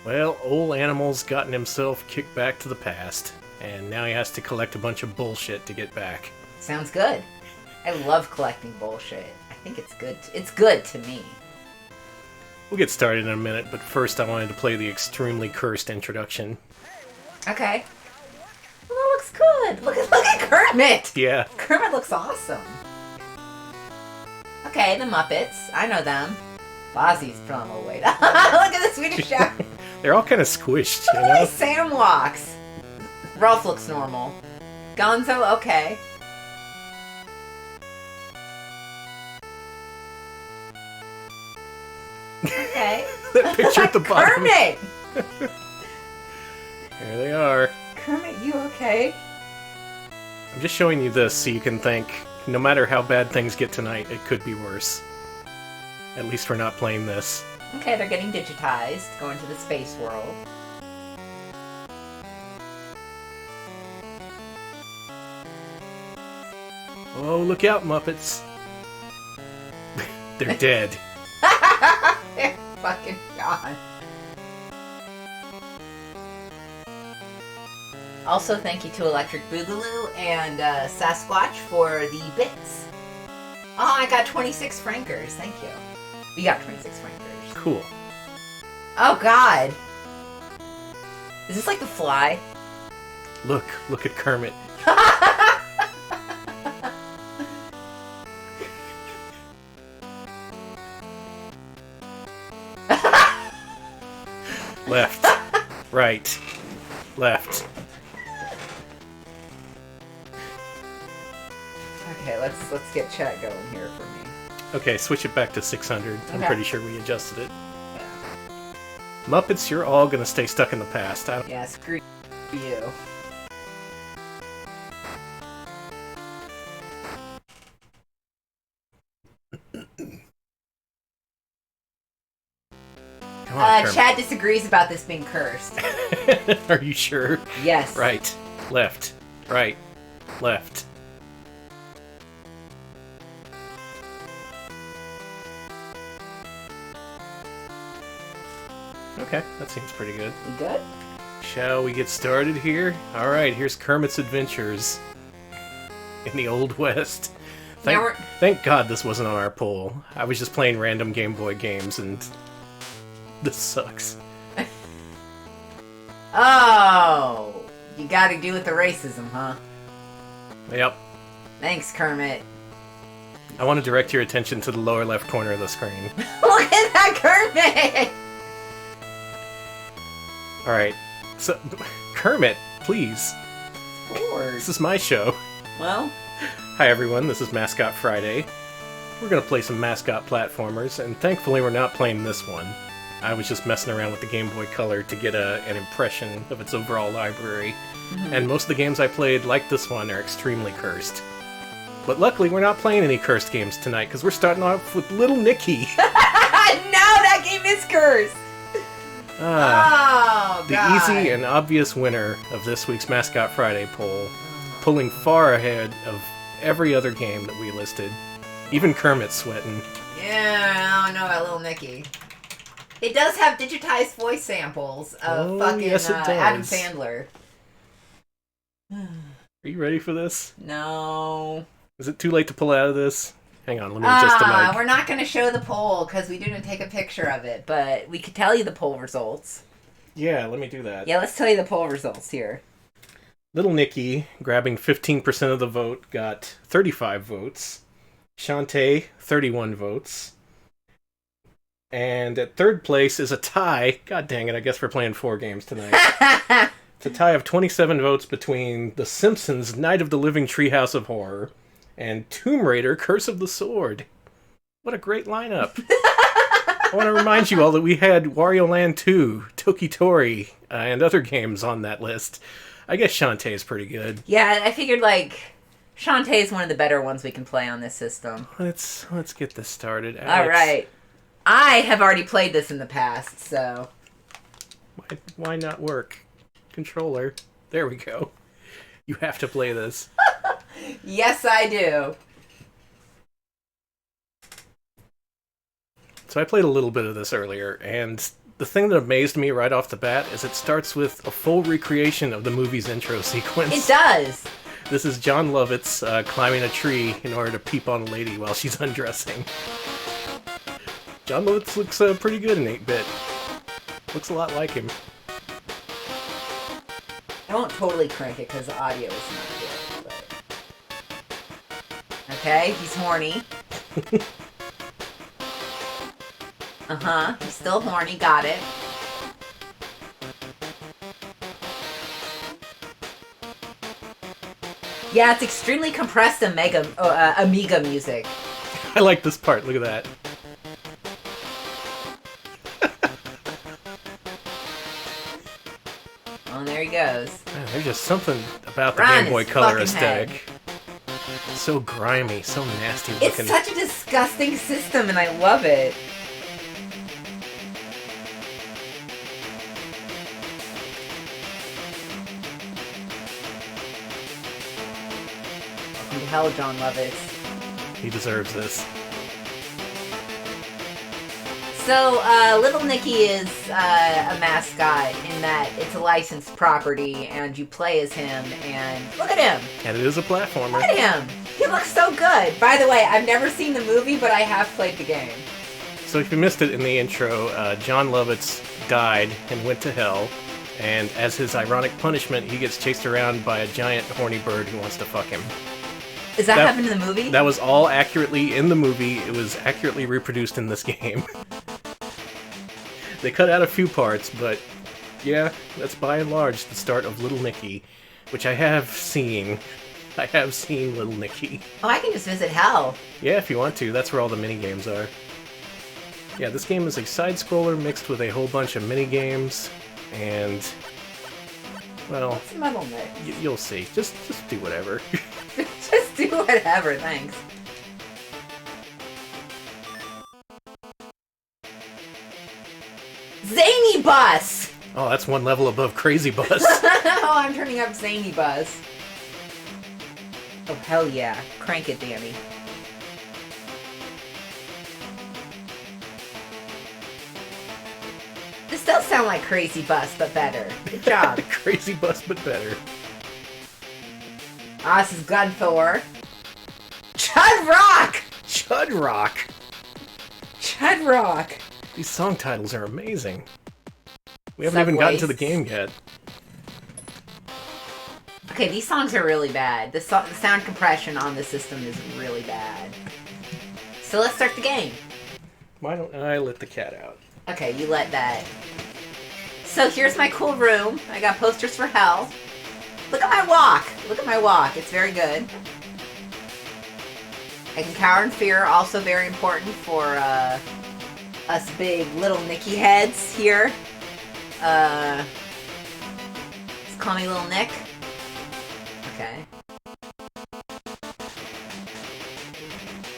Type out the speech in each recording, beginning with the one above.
Well, old Animal's gotten himself kicked back to the past, and now he has to collect a bunch of bullshit to get back. Sounds good. I love collecting bullshit. I think it's good. It's good to me. We'll get started in a minute, but first I wanted to play the extremely cursed introduction. Okay. Well, that looks good. Look at Kermit. Yeah. Kermit looks awesome. Okay, the Muppets. I know them. Fozzie's from a way. Look at the Swedish Chef. They're all kind of squished, Look you at the way know? Sam walks. Rolf looks normal. Gonzo, okay. Okay. That picture at the bottom. Kermit! There they are. Kermit, you okay? I'm just showing you this so you can think, no matter how bad things get tonight, it could be worse. At least we're not playing this. Okay, they're getting digitized, going to the space world. Oh, look out, Muppets. They're dead. They're fucking gone. Also, thank you to Electric Boogaloo and Sasquatch for the bits. Oh, I got 26 frankers. Thank you. We got 26 frankers. Cool. Oh, God. Is this like The Fly? Look at Kermit. Left. Right. Left. Okay, let's get chat going here for me. Okay, switch it back to 600. I'm Okay. pretty sure we adjusted it. Muppets, you're all gonna stay stuck in the past. Yeah, screw you. Come on, Kermit. Chad disagrees about this being cursed. Are you sure? Yes. Right. Left. Right. Left. Okay, that seems pretty good. You good? Shall we get started here? Alright, here's Kermit's Adventures in the Old West. Thank God this wasn't on our poll. I was just playing random Game Boy games and this sucks. Oh, you gotta do with the racism, huh? Yep. Thanks, Kermit. I want to direct your attention to the lower left corner of the screen. Look at that Kermit! Alright, so, Kermit, please. Lord. This is my show. Well, Hi everyone, this is Mascot Friday. We're gonna play some Mascot Platformers, and thankfully we're not playing this one. I was just messing around with the Game Boy Color to get an impression of its overall library, and most of the games I played, like this one, are extremely cursed. But luckily we're not playing any cursed games tonight, because we're starting off with Little Nicky. no, that game is cursed! Oh, The God. easy and obvious winner of this week's Mascot Friday poll, pulling far ahead of every other game that we listed. Even Kermit's sweating. Yeah, I don't know about Little Nicky. It does have digitized voice samples of yes, it does. Adam Sandler. Are you ready for this? No. Is it too late to pull out of this? Hang on, let me adjust the mic. We're not going to show the poll because we didn't take a picture of it, but we could tell you the poll results. Yeah, let me do that. Yeah, let's tell you the poll results here. Little Nicky, grabbing 15% of the vote, got 35 votes. Shantae, 31 votes. And at third place is a tie. God dang it, I guess we're playing 4 games tonight. It's a tie of 27 votes between The Simpsons, Night of the Living Treehouse of Horror, and Tomb Raider, Curse of the Sword. What a great lineup. I want to remind you all that we had Wario Land 2, Toki Tori, and other games on that list. I guess Shantae is pretty good. Yeah, I figured, Shantae is one of the better ones we can play on this system. Let's get this started. Alex, All right. I have already played this in the past, so... Why not work? Controller. There we go. You have to play this. Yes, I do. So I played a little bit of this earlier, and The thing that amazed me right off the bat is it starts with a full recreation of the movie's intro sequence. It does. This is John Lovitz climbing a tree in order to peep on a lady while she's undressing. John Lovitz looks pretty good in 8-bit. Looks a lot like him. I won't totally crank it because the audio is not good. But... Okay, he's horny. He's still horny, got it. Yeah, it's extremely compressed Amiga music. I like this part, look at that. Oh, there he goes. Man, there's just something about the Run Game Boy his Color fucking aesthetic. head. So grimy, so nasty looking. It's such a disgusting system and I love it. Welcome to hell, John Lovitz. He deserves this. So, Little Nicky is a mascot in that it's a licensed property and you play as him and look at him! And it is a platformer. Look at him! He looks so good! By the way, I've never seen the movie, but I have played the game. So if you missed it in the intro, John Lovitz died and went to hell, and as his ironic punishment, he gets chased around by a giant horny bird who wants to fuck him. Is that happened in the movie? That was all accurately in the movie. It was accurately reproduced in this game. They cut out a few parts, but yeah, that's by and large the start of Little Nicky, which I have seen. I have seen Little Nicky. Oh, I can just visit hell. Yeah, if you want to. That's where all the mini-games are. Yeah, this game is a side-scroller mixed with a whole bunch of mini-games, and... well... What's Metal Nick? You'll see. Just do whatever. Just do whatever, thanks. Zany Bus! Oh, that's one level above Crazy Bus. Oh, I'm turning up Zany Bus. Oh, hell yeah. Crank it, Danny. This does sound like Crazy Bus, but better. Good job. Crazy Bus, but better. Ah, this is Gunthor. Chud Rock! Chud Rock! Chud Rock! These song titles are amazing. We haven't even gotten to the game yet. Okay, these songs are really bad. The sound compression on the system is really bad. So let's start the game. Why don't I let the cat out? Okay, you let that. So here's my cool room. I got posters for hell. Look at my walk. Look at my walk. It's very good. I can cower in fear. Also very important for us big Little Nicky heads here. Just call me Little Nick. Okay.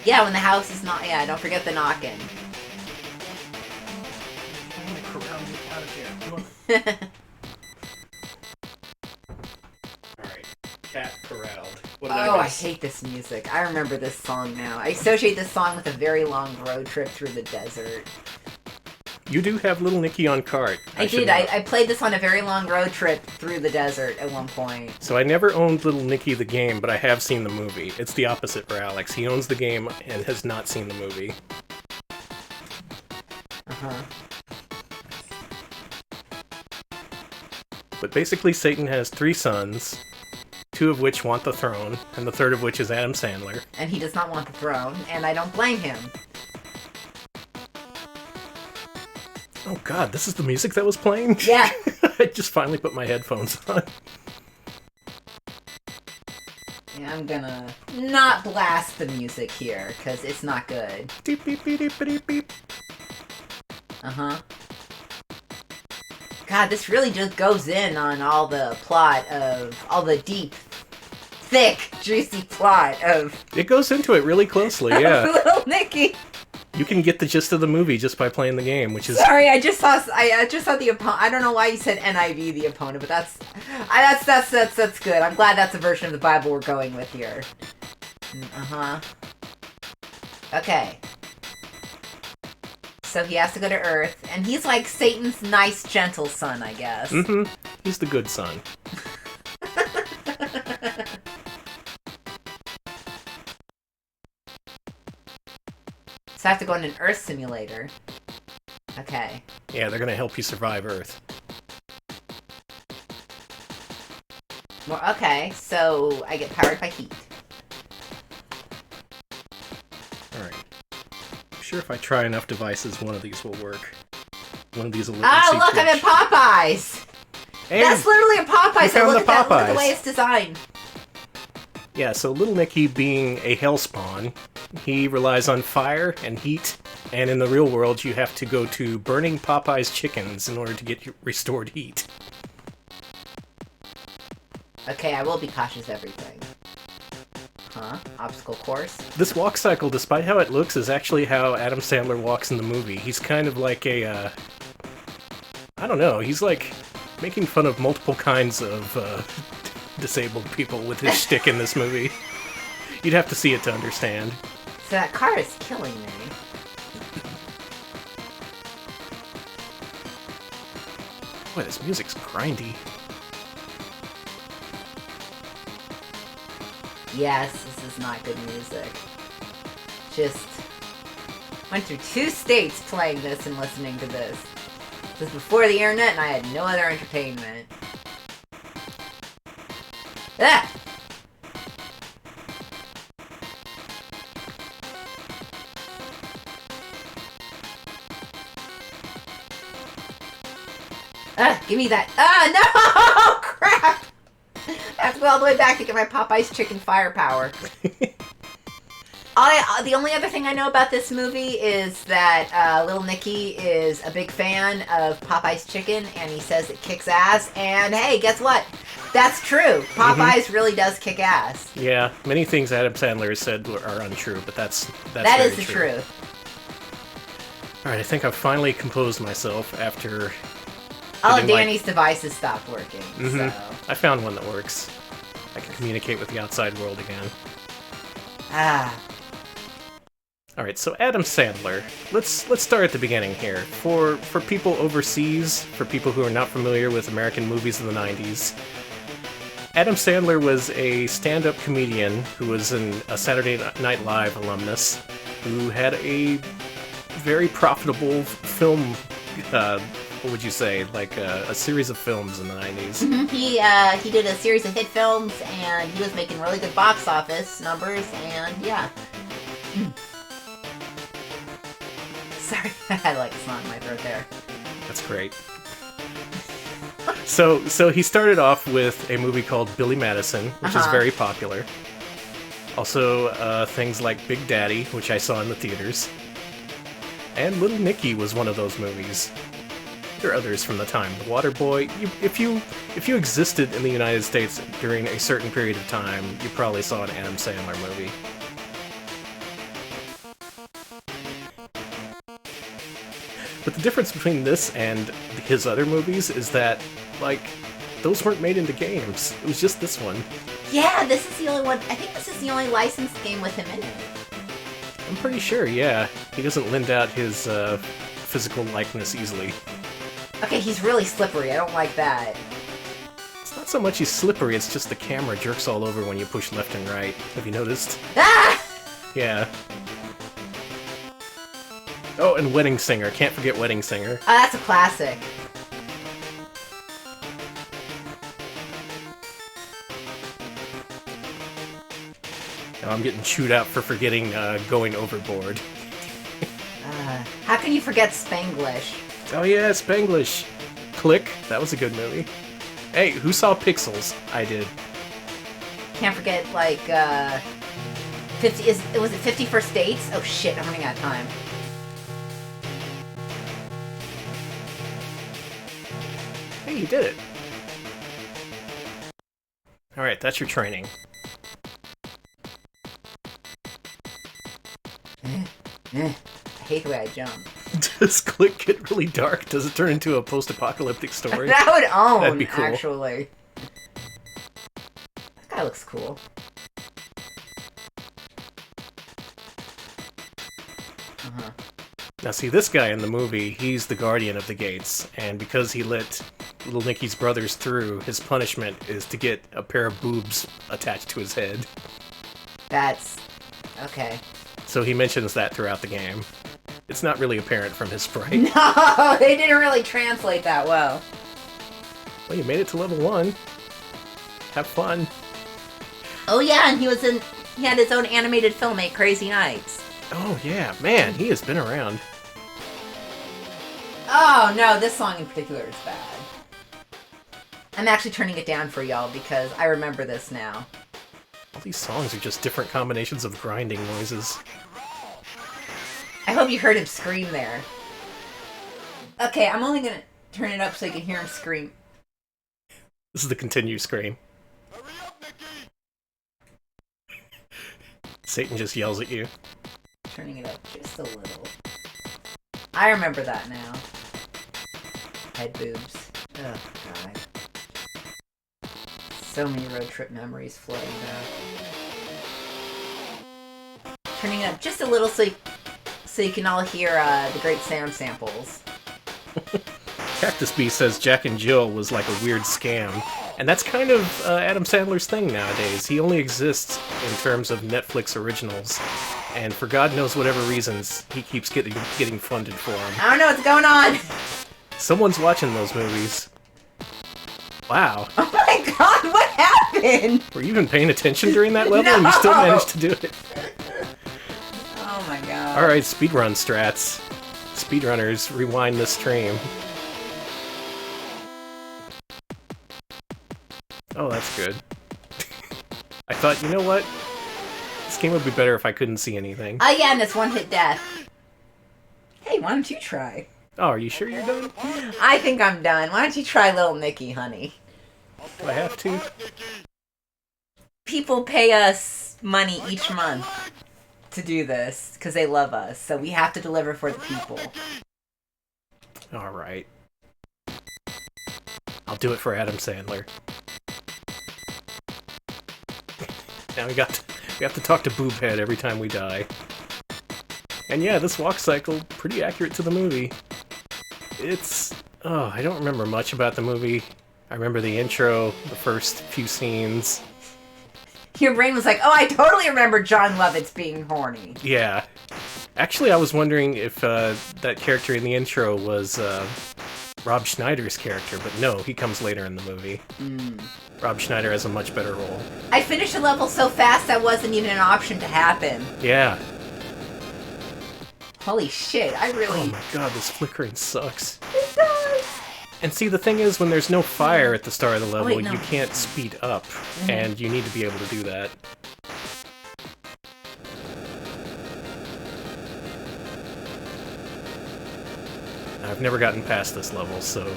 Yeah, when the house is not... yeah, don't forget the knocking. I'm gonna corral you out of here. Alright. Cat corralled. What did Oh, I hate this music. I remember this song now. I associate this song with a very long road trip through the desert. You do have Little Nicky on cart. I did. I played this on a very long road trip through the desert at one point. So I never owned Little Nicky the game, but I have seen the movie. It's the opposite for Alex. He owns the game and has not seen the movie. Uh-huh. But basically, Satan has 3 sons, 2 of which want the throne, and the third of which is Adam Sandler. And he does not want the throne, and I don't blame him. Oh god, this is the music that was playing? Yeah. I just finally put my headphones on. Yeah, I'm gonna not blast the music here, because it's not good. Deep, beep, beep, beep, beep, beep. Uh-huh. God, this really just goes in on all the plot of... all the deep, thick, juicy plot of... It goes into it really closely, yeah. Little Nicky. You can get the gist of the movie just by playing the game, which is... Sorry, I just saw the opponent. I don't know why you said NIV, the opponent, but that's good. I'm glad that's a version of the Bible we're going with here. Uh-huh. Okay. so he has to go to Earth, and he's like Satan's nice, gentle son, I guess. Mm-hmm. He's the good son. So I have to go in an Earth simulator. Okay. Yeah, they're gonna help you survive Earth. Well, okay, so I get powered by heat. Alright. I'm sure if I try enough devices, one of these will work. One of these will let me Oh, see look, I'm in Twitch. Popeyes! And That's literally a Popeyes, so found look the at that, look at Popeyes. the way it's designed. Yeah, so Little Nicky, being a hellspawn, he relies on fire and heat, and in the real world you have to go to burning Popeye's chickens in order to get restored heat. Okay, I will be cautious of everything. Huh? Obstacle course? This walk cycle, despite how it looks, is actually how Adam Sandler walks in the movie. He's kind of like a, I don't know, he's like making fun of multiple kinds of disabled people with his shtick in this movie. You'd have to see it to understand. So that car is killing me. Boy, this music's grindy. Yes, this is not good music. Just went through 2 states playing this and listening to this. This was before the internet and I had no other entertainment. Ah! Give me that. No! Crap! I have to go all the way back to get my Popeye's chicken firepower. The only other thing I know about this movie is that Little Nicky is a big fan of Popeye's chicken, and he says it kicks ass. And hey, guess what? That's true. Popeye's really does kick ass. Yeah, many things Adam Sandler has said are untrue, but that's That very is the true. truth. All right, I think I've finally composed myself after. All of getting, Danny's devices stopped working. So. I found one that works. I can communicate with the outside world again. Ah. All right, so Adam Sandler. Let's start at the beginning here. For people overseas, for people who are not familiar with American movies of the 90s, Adam Sandler was a stand-up comedian who was a Saturday Night Live alumnus who had a very profitable film, what would you say, like a series of films in the 90s. Mm-hmm. He did a series of hit films, and he was making really good box office numbers, and yeah. Sorry, I had like a snot in my throat there. That's great. So he started off with a movie called Billy Madison, which is very popular. Also, things like Big Daddy, which I saw in the theaters. And Little Nicky was one of those movies. There are others from the time. The Waterboy. If you existed in the United States during a certain period of time, you probably saw an Adam Sandler movie. But the difference between this and his other movies is that, like, those weren't made into games. It was just this one. Yeah, this is the only one. I think this is the only licensed game with him in it. I'm pretty sure, yeah. He doesn't lend out his physical likeness easily. Okay, he's really slippery. I don't like that. It's not so much he's slippery, it's just the camera jerks all over when you push left and right. Have you noticed? Ah! Yeah. Oh, and Wedding Singer. Can't forget Wedding Singer. Oh, that's a classic. Now I'm getting chewed out for forgetting Going Overboard. How can you forget Spanglish? Oh yeah, Spanglish. Click. That was a good movie. Hey, who saw Pixels? I did. Can't forget, like, 50... Was it 50 First Dates? Oh shit, I'm running out of time. Hey, you did it. Alright, that's your training. I hate the way I jump. Does Click get really dark? Does it turn into a post-apocalyptic story? That would own, That'd be cool. actually. That guy looks cool. Now see, this guy in the movie, he's the guardian of the gates, and because he let little Nicky's brothers through, his punishment is to get a pair of boobs attached to his head. That's... okay. So he mentions that throughout the game. It's not really apparent from his sprite. No, they didn't really translate that well. Well, you made it to level 1. Have fun. Oh yeah, and he had his own animated film, 8 Crazy Nights. Oh yeah, man, he has been around. Oh no, this song in particular is bad. I'm actually turning it down for y'all because I remember this now. All these songs are just different combinations of grinding noises. I hope you heard him scream there. Okay, I'm only gonna turn it up so you can hear him scream. This is the continue scream. Satan just yells at you. Turning it up just a little. I remember that now. Head boobs. Oh, God. So many road trip memories flooding back. Turning it up just a little so you can all hear the great sound samples. Cactus Bee says Jack and Jill was like a weird scam. And that's kind of Adam Sandler's thing nowadays. He only exists in terms of Netflix originals. And for God knows whatever reasons, he keeps getting funded for them. I don't know what's going on. Someone's watching those movies. Wow. Oh my God, what happened? Were you even paying attention during that level? And you still managed to do it. Oh my God. Alright, speedrun strats. Speedrunners, rewind the stream. Oh, that's good. I thought, you know what? This game would be better if I couldn't see anything. Oh yeah, and it's one-hit death. Hey, why don't you try? Oh, are you sure you're done? I think I'm done. Why don't you try Little Nicky, honey? Do I have to? People pay us money each month to do this because they love us, so we have to deliver for the people. Alright. I'll do it for Adam Sandler. Now we have to talk to Boobhead every time we die. And yeah, this walk cycle, pretty accurate to the movie. It's... oh, I don't remember much about the movie. I remember the intro, the first few scenes. Your brain was like, oh, I totally remember John Lovitz being horny. Yeah. Actually, I was wondering if that character in the intro was Rob Schneider's character, but no, he comes later in the movie. Rob Schneider has a much better role. I finished the level so fast that wasn't even an option to happen. Yeah. Holy shit, I really... oh my god, this flickering sucks. It does! And see, the thing is, when there's no fire at the start of the level, wait, no. you can't speed up, and you need to be able to do that. I've never gotten past this level, so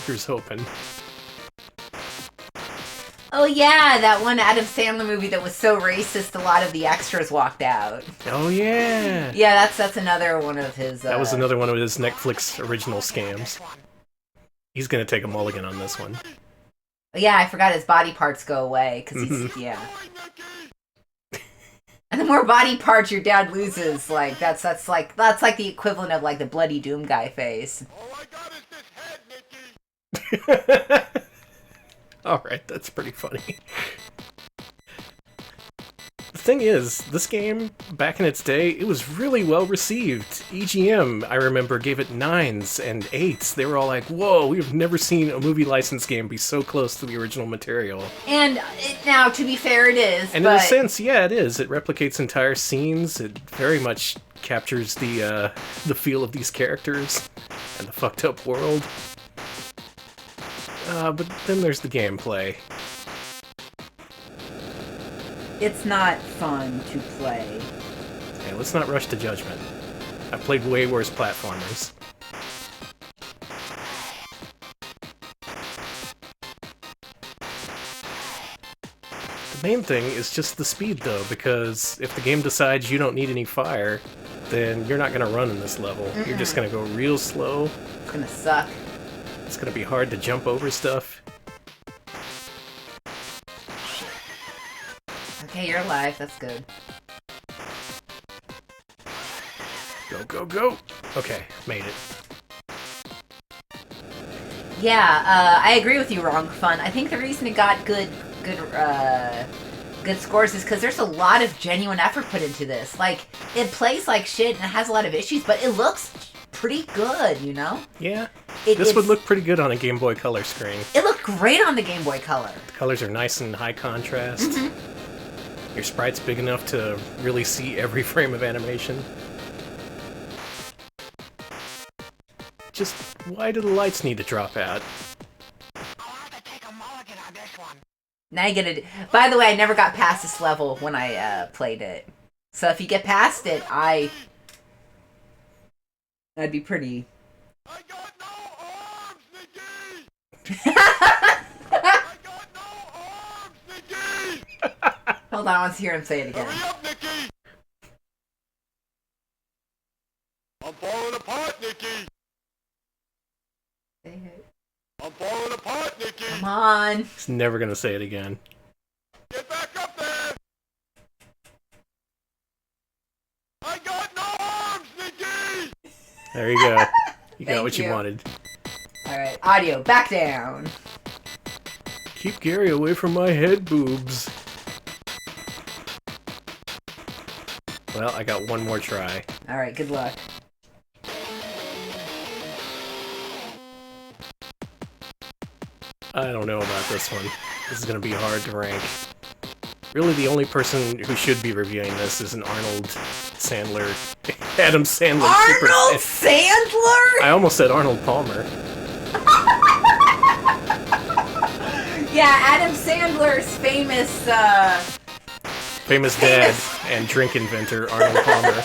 here's hoping. Oh yeah, that one Adam Sandler movie that was so racist, a lot of the extras walked out. Oh yeah! Yeah, that's another one of his... That was another one of his Netflix original scams. He's gonna take a mulligan on this one. Yeah, I forgot his body parts go away, because he's... yeah. And the more body parts your dad loses, like, that's like the equivalent of, like, the Bloody Doom guy face. All I got is this head, Nicky. Alright, that's pretty funny. The thing is, this game, back in its day, it was really well received. EGM, I remember, gave it 9s and 8s. They were all like, whoa, we've never seen a movie license game be so close to the original material. And now, to be fair, it is, and but... in a sense, yeah, it is. It replicates entire scenes. It very much captures the feel of these characters and the fucked up world. But then there's the gameplay. It's not fun to play. Okay, let's not rush to judgment. I've played way worse platformers. The main thing is just the speed, though, because if the game decides you don't need any fire, then you're not going to run in this level. You're just going to go real slow. It's gonna suck. It's going to be hard to jump over stuff. Okay, you're alive. That's good. Go, go, go! Okay, made it. Yeah, I agree with you, Wrong Fun. I think the reason it got good scores is because there's a lot of genuine effort put into this. Like, it plays like shit and it has a lot of issues, but it looks pretty good, you know? Yeah. This would look pretty good on a Game Boy Color screen. It looked great on the Game Boy Color. The colors are nice and high contrast. Your sprite's big enough to really see every frame of animation. Just, why do the lights need to drop out? Now you get it. By the way, I never got past this level when I played it. So if you get past it, that'd be pretty. I got no arms, Nicky! Hold on, let's hear him say it again. Hurry up, Nicky! I'm falling apart, Nicky! I'm falling apart, Nicky! Come on. He's never gonna say it again. Get back up there! I got no arms, Nicky! There you go. You got Thank what you you. wanted. Alright, audio, back down. Keep Gary away from my head boobs. Well, I got one more try. Alright, good luck. I don't know about this one. This is gonna be hard to rank. Really, the only person who should be reviewing this is an Arnold Sandler... Adam Sandler Arnold Sandler?! I almost said Arnold Palmer. Yeah, Adam Sandler's famous Dad and drink inventor, Arnold Palmer.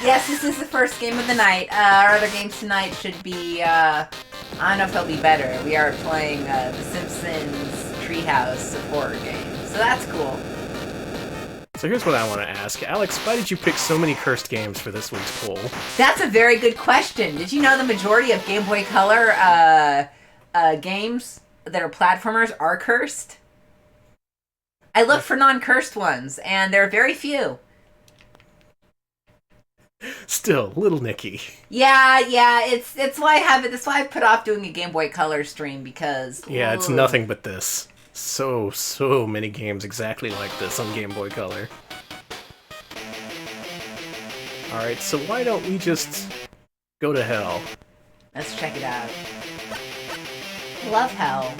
Yes, this is the first game of the night. Our other games tonight should be, I don't know if they'll be better. We are playing the Simpsons Treehouse horror game, so that's cool. So here's what I want to ask. Alex, why did you pick so many cursed games for this week's poll? That's a very good question. Did you know the majority of Game Boy Color games that are platformers are cursed? I looked for non-cursed ones, and there are very few. Still, little Nicky. Yeah, it's why I have it. That's why I put off doing a Game Boy Color stream, because... Yeah, it's nothing but this. So many games exactly like this on Game Boy Color. Alright, so why don't we just go to hell? Let's check it out. Love hell.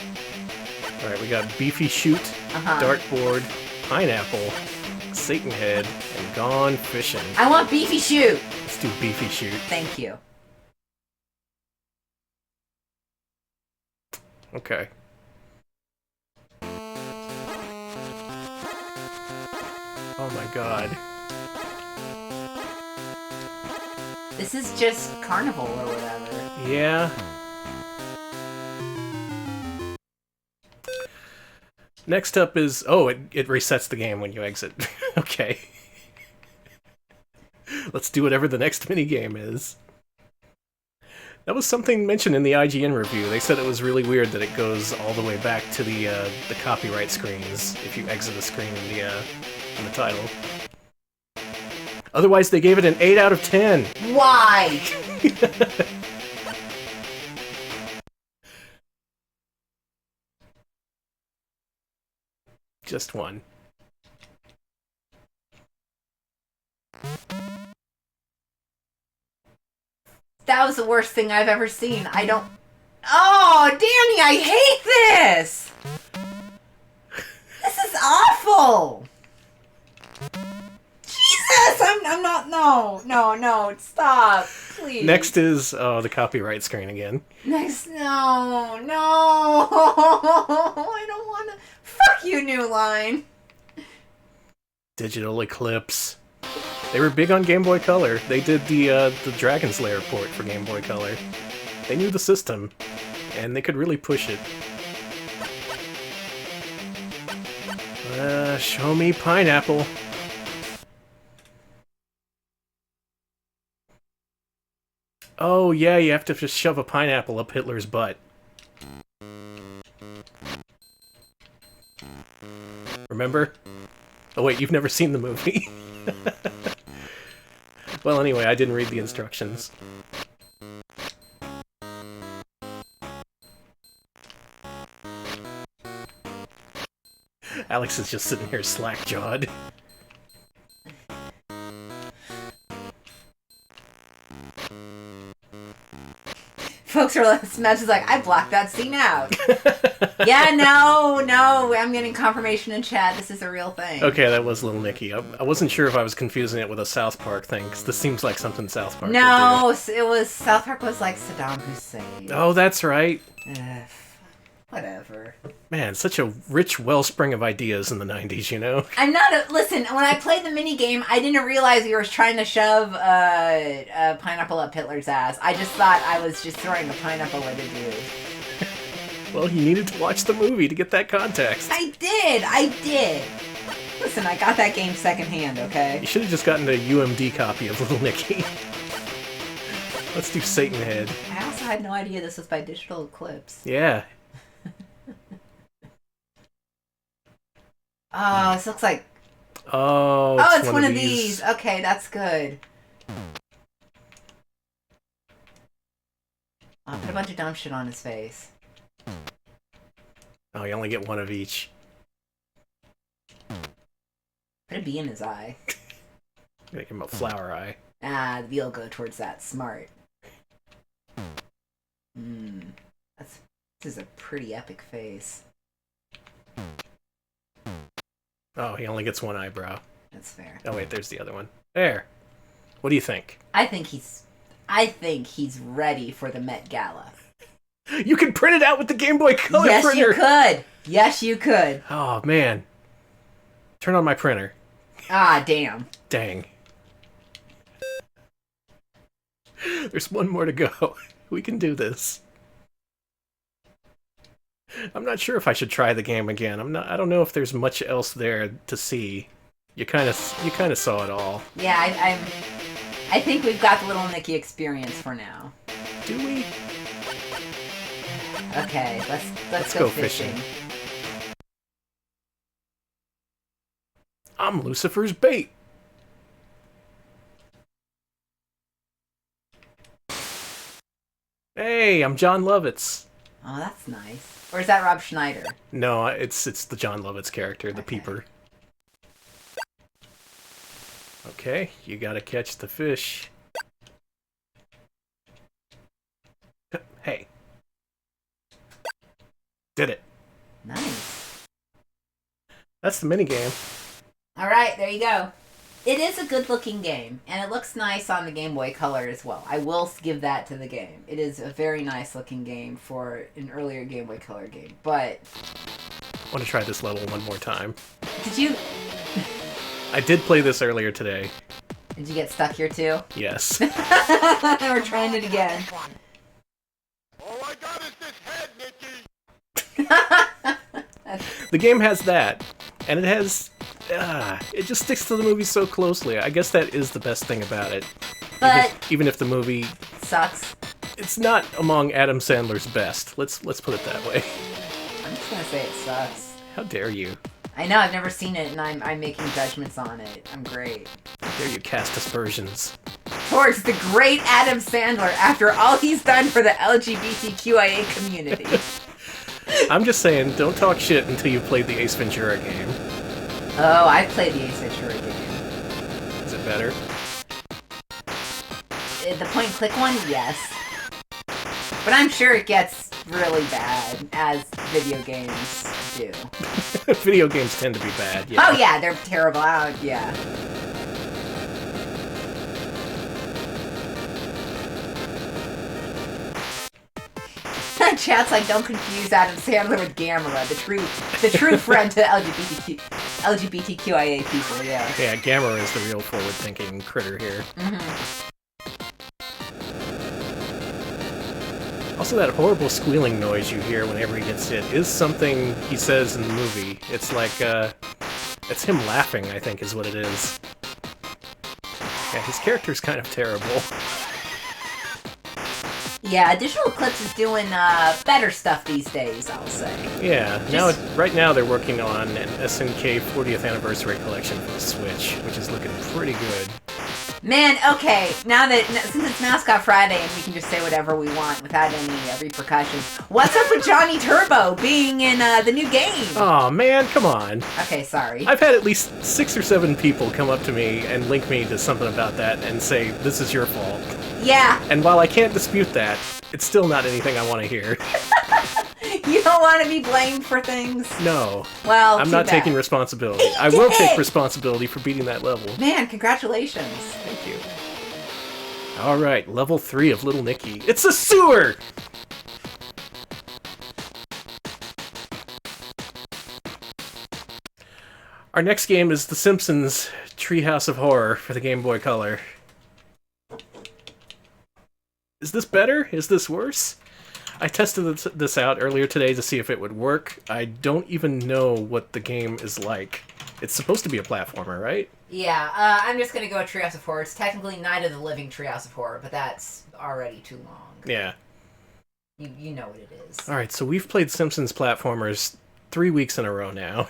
Alright, we got Beefy Shoot, Dartboard, Pineapple, Satan Head, and Gone Fishing. I want Beefy Shoot! Let's do Beefy Shoot. Thank you. Okay. Oh my god. This is just Carnival or whatever. Yeah. Next up is... Oh, it resets the game when you exit. Okay. Let's do whatever the next minigame is. That was something mentioned in the IGN review. They said it was really weird that it goes all the way back to the copyright screens if you exit a screen in the title. Otherwise, they gave it an 8 out of 10. Why? Just one. That was the worst thing I've ever seen. I don't... Oh, Danny, I hate this! This is awful! Jesus! I'm not... No, stop. Please. Next is the copyright screen again. Next... No. I don't want to... Fuck you, New Line. Digital Eclipse. They were big on Game Boy Color. They did the Dragon's Lair port for Game Boy Color. They knew the system, and they could really push it. Show me Pineapple. Oh yeah, you have to just shove a pineapple up Hitler's butt. Remember? Oh wait, you've never seen the movie. Well, anyway, I didn't read the instructions. Alex is just sitting here slack-jawed. Folks are Smash is like, I blocked that scene out. Yeah, no, I'm getting confirmation in chat. This is a real thing. Okay, that was Little Nicky. I wasn't sure if I was confusing it with a South Park thing, because this seems like something South Park No, would it was South Park was like Saddam Hussein. do. Oh, that's right. Whatever. Man, such a rich wellspring of ideas in the 90s, you know? I'm not listen, when I played the minigame, I didn't realize you were trying to shove a pineapple up Hitler's ass. I just thought I was just throwing a pineapple at a dude. Well, you needed to watch the movie to get that context. I did. Listen, I got that game secondhand, okay? You should have just gotten a UMD copy of Little Nicky. Let's do Satan Head. I also had no idea this was by Digital Eclipse. Yeah. Oh, this looks like... Oh, it's one of these. Okay, that's good. I'll put a bunch of dumb shit on his face. Oh, you only get one of each. Put a bee in his eye. Make him a flower eye. Ah, the bee will go towards that. Smart. This is a pretty epic face. Oh, he only gets one eyebrow. That's fair. Oh, wait, there's the other one. There. What do you think? I think he's ready for the Met Gala. You can print it out with the Game Boy Color printer! Yes, you could! Oh, man. Turn on my printer. Ah, damn. Dang. There's one more to go. We can do this. I'm not sure if I should try the game again. I don't know if there's much else there to see. You kind of saw it all. Yeah, I think we've got the Little Nicky experience for now. Do we? Okay, let's go fishing. I'm Lucifer's bait. Hey, I'm John Lovitz. Oh, that's nice. Or is that Rob Schneider? No, it's the John Lovitz character, the Peeper. Okay, you gotta catch the fish. Hey. Did it. Nice. That's the minigame. Alright, there you go. It is a good-looking game, and it looks nice on the Game Boy Color as well. I will give that to the game. It is a very nice-looking game for an earlier Game Boy Color game, but... I want to try this level one more time. Did you... I did play this earlier today. Did you get stuck here, too? Yes. We're trying it again. All I got is this head, Nicky. The game has that, and it has... it just sticks to the movie so closely. I guess that is the best thing about it. But... Even if the movie... Sucks. It's not among Adam Sandler's best. Let's put it that way. I'm just gonna say it sucks. How dare you? I know, I've never seen it, and I'm making judgments on it. I'm great. How dare you cast aspersions? Towards the great Adam Sandler after all he's done for the LGBTQIA community. I'm just saying, don't talk shit until you've played the Ace Ventura game. Oh, I've played the Ace Ventura game. Is it better? The point-and-click one, yes. But I'm sure it gets really bad, as video games do. Video games tend to be bad, yeah. Oh yeah, they're terrible. Yeah. Chat's like, don't confuse Adam Sandler with Gamera, the true friend to LGBTQIA people, yeah. Yeah, Gamera is the real forward-thinking critter here. Also, that horrible squealing noise you hear whenever he gets hit is something he says in the movie. It's like, it's him laughing, I think, is what it is. Yeah, his character's kind of terrible. Yeah, Digital Eclipse is doing better stuff these days, I'll say. Yeah, right now they're working on an SNK 40th Anniversary Collection for the Switch, which is looking pretty good. Man, okay, since it's Mascot Friday and we can just say whatever we want without any repercussions, what's up with Johnny Turbo being in the new game? Oh man, come on. Okay, sorry. I've had at least 6 or 7 people come up to me and link me to something about that and say, this is your fault. Yeah. And while I can't dispute that, it's still not anything I want to hear. You don't want to be blamed for things? No. Well, I'm not taking responsibility. I will take responsibility for beating that level. Man, congratulations. Thank you. Alright, level 3 of Little Nicky. It's a sewer! Our next game is The Simpsons Treehouse of Horror for the Game Boy Color. Is this better? Is this worse? I tested this out earlier today to see if it would work. I don't even know what the game is like. It's supposed to be a platformer, right? Yeah, I'm just going to go with Treehouse of Horror. It's technically Night of the Living Treehouse of Horror, but that's already too long. Yeah. You know what it is. Alright, so we've played Simpsons platformers 3 weeks in a row now.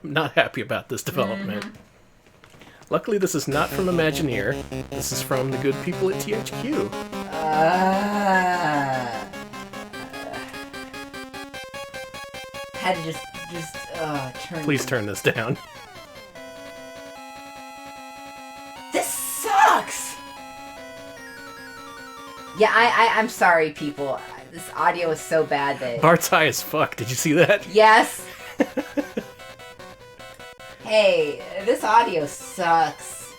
I'm not happy about this development. Mm-hmm. Luckily, this is not from Imagineer. This is from the good people at THQ. Had to just turn. Please turn this down. This sucks. Yeah, I'm sorry, people. This audio is so bad that Bart's high as fuck. Did you see that? Yes. Hey, this audio sucks.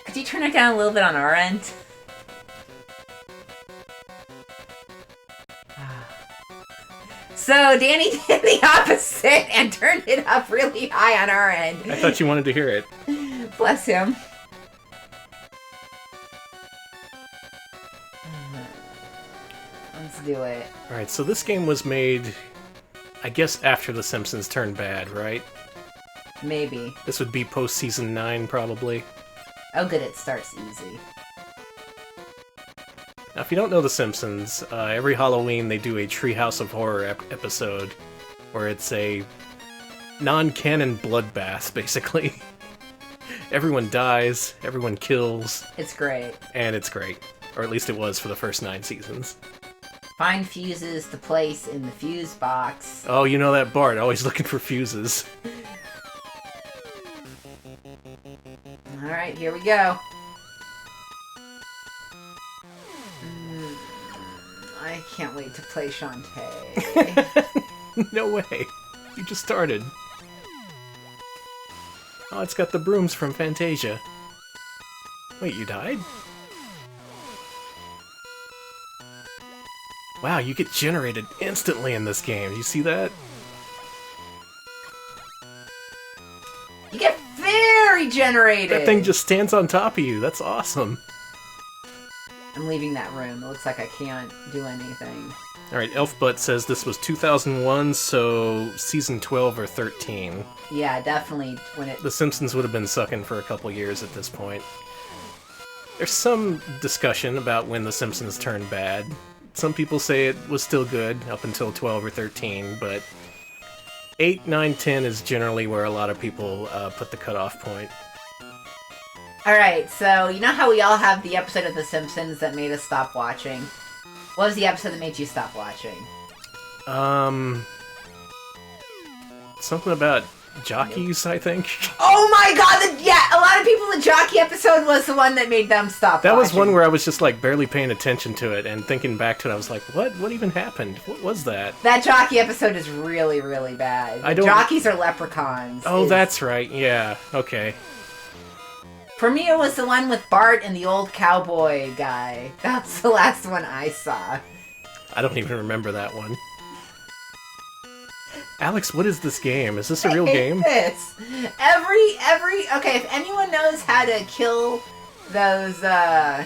Could you turn it down a little bit on our end? So, Danny did the opposite and turned it up really high on our end. I thought you wanted to hear it. Bless him. Let's do it. Alright, so this game was made, I guess, after The Simpsons turned bad, right? Maybe. This would be post-season 9, probably. Oh, good, it starts easy. Now, if you don't know The Simpsons, every Halloween they do a Treehouse of Horror episode, where it's a non-canon bloodbath, basically. Everyone dies, everyone kills. It's great. And it's great. Or at least it was for the first 9 seasons. Find fuses to place in the fuse box. Oh, you know that Bart, always looking for fuses. Alright, here we go. I can't wait to play Shantae. No way. You just started. Oh, it's got the brooms from Fantasia. Wait, you died? Wow, you get generated instantly in this game. You see that? You get very generated! That thing just stands on top of you. That's awesome. I'm leaving that room. It looks like I can't do anything. Alright, Elfbutt says this was 2001, so season 12 or 13. Yeah, definitely when it... The Simpsons would have been sucking for a couple years at this point. There's some discussion about when The Simpsons turned bad. Some people say it was still good up until 12 or 13, but 8, 9, 10 is generally where a lot of people put the cutoff point. Alright, so you know how we all have the episode of The Simpsons that made us stop watching? What was the episode that made you stop watching? Something about jockeys, I think. Oh my god, a lot of people, the jockey episode was the one that made them stop That watching. was one where I was just like barely paying attention to it, and thinking back to it, I was like, what even happened? What was that? That jockey episode is really, really bad. Jockeys are leprechauns. Oh, that's right, yeah, okay. For me, it was the one with Bart and the old cowboy guy. That was the last one I saw. I don't even remember that one. Alex, what is this game? Is this a real game? This. Okay, if anyone knows how to kill those, The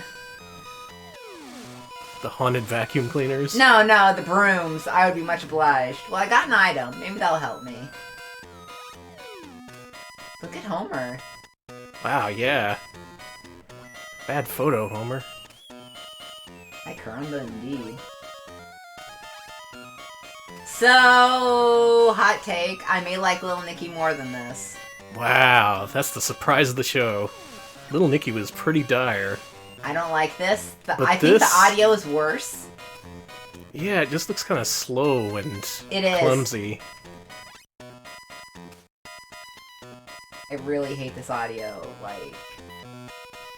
haunted vacuum cleaners? No, the brooms, I would be much obliged. Well, I got an item. Maybe that'll help me. Look at Homer. Wow, yeah. Bad photo, Homer. Ay, caramba, indeed. So, hot take, I may like Little Nicky more than this. Wow, that's the surprise of the show. Little Nicky was pretty dire. I don't like this. But I think the this- audio is worse. Yeah, it just looks kind of slow and It is. clumsy. I really hate this audio. Like,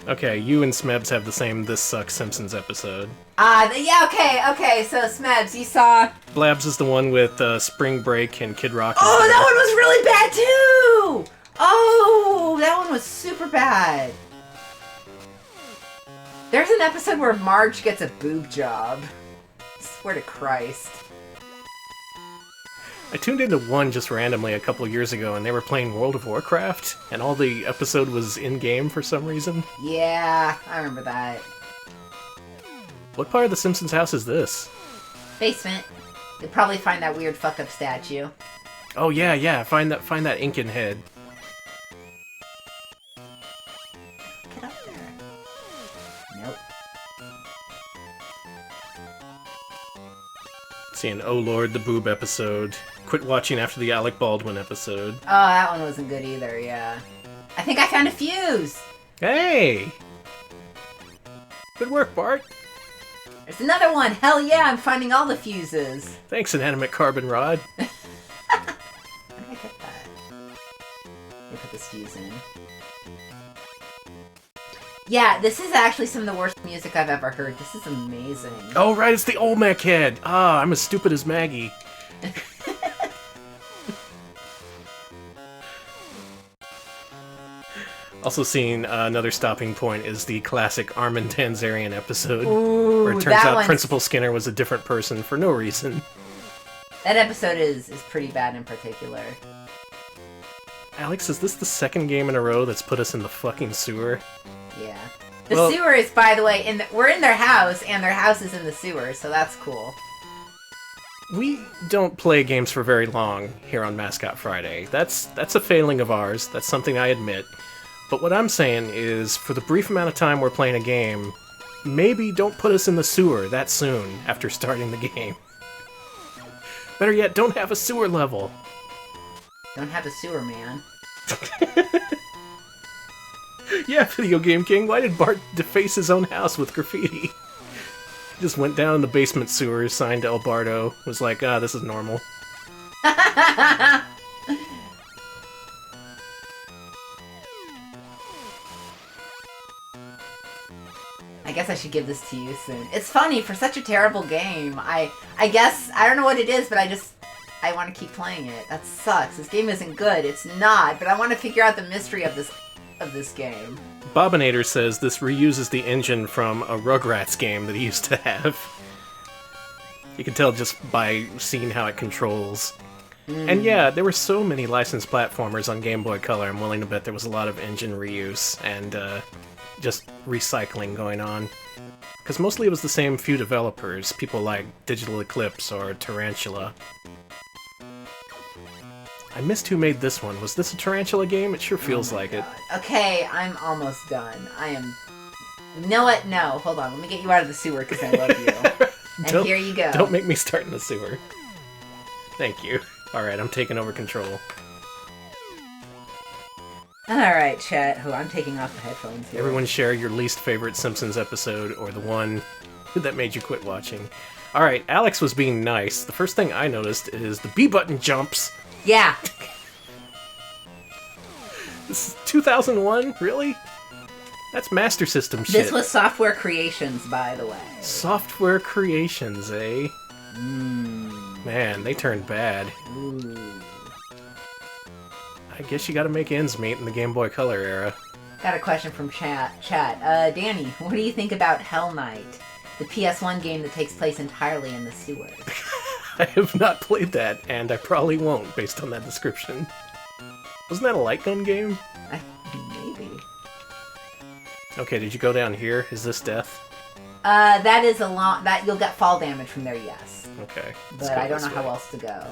Okay, you and Smebs have the same This Sucks Simpsons episode. yeah, okay. So Smebs, you saw. Blabs is the one with Spring Break and Kid Rock. Oh, that one was really bad too. Oh, that one was super bad. There's an episode where Marge gets a boob job. I swear to Christ. I tuned into one just randomly a couple years ago, and they were playing World of Warcraft, and all the episode was in-game for some reason. Yeah, I remember that. What part of the Simpsons house is this? Basement. You'll probably find that weird fuck-up statue. Oh yeah, find that Incan head. Get up there. Nope. Seeing Oh Lord, the boob episode. Quit watching after the Alec Baldwin episode. Oh, that one wasn't good either, yeah. I think I found a fuse! Hey! Good work, Bart. There's another one! Hell yeah, I'm finding all the fuses! Thanks, inanimate carbon rod. How did I get that? Let me put this fuse in. Yeah, this is actually some of the worst music I've ever heard. This is amazing. Oh right, it's the Olmec head. Ah, I'm as stupid as Maggie. Also seeing another stopping point is the classic Armin Tanzarian episode, Ooh, where it turns that out one's- Principal Skinner was a different person for no reason. That episode is pretty bad in particular. Alex, is this the second game in a row that's put us in the fucking sewer? Yeah. The Well- sewer is, by the way, we're in their house, and their house is in the sewer, so that's cool. We don't play games for very long here on Mascot Friday. That's a failing of ours. That's something I admit. But what I'm saying is, for the brief amount of time we're playing a game, maybe don't put us in the sewer that soon after starting the game. Better yet, don't have a sewer level. Don't have a sewer, man. Yeah, Video Game King, why did Bart deface his own house with graffiti? He just went down in the basement sewers, signed El Bardo, was like, this is normal. I guess I should give this to you soon. It's funny, for such a terrible game. I guess, I don't know what it is, but I want to keep playing it. That sucks. This game isn't good. It's not, but I want to figure out the mystery of this game. Bobinator says this reuses the engine from a Rugrats game that he used to have. You can tell just by seeing how it controls. And yeah, there were so many licensed platformers on Game Boy Color, I'm willing to bet there was a lot of engine reuse and just recycling going on. Because mostly it was the same few developers, people like Digital Eclipse or Tarantula. I missed who made this one. Was this a Tarantula game? It sure feels like it. Okay, I'm almost done. I am... You know what? No, hold on. Let me get you out of the sewer because I love you. And here you go. Don't make me start in the sewer. Thank you. Alright, I'm taking over control. Alright, chat. Oh, I'm taking off the headphones here. Everyone share your least favorite Simpsons episode or the one that made you quit watching. Alright, Alex was being nice. The first thing I noticed is the B button jumps. Yeah. This is 2001? Really? That's Master System shit. This was Software Creations, by the way. Software Creations, eh? Man, they turned bad. Ooh. I guess you gotta make ends meet in the Game Boy Color era. Got a question from chat. Danny, what do you think about Hell Knight? The PS1 game that takes place entirely in the sewers. I have not played that, and I probably won't, based on that description. Wasn't that a light gun game? Maybe. Okay, did you go down here? Is this death? That is that you'll get fall damage from there, yes. Okay. But I don't know how else to go.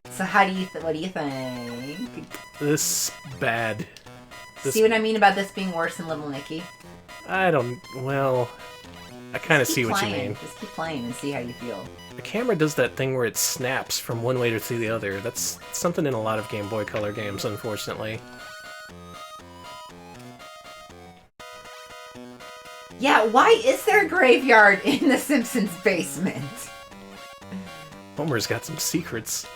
So how do you what do you think? This bad. See what I mean about this being worse than Little Nicky? I don't... well... I kind of see what you mean. Just keep playing and see how you feel. The camera does that thing where it snaps from one way to the other. That's something in a lot of Game Boy Color games, unfortunately. Yeah, why is there a graveyard in the Simpsons basement? Homer's got some secrets.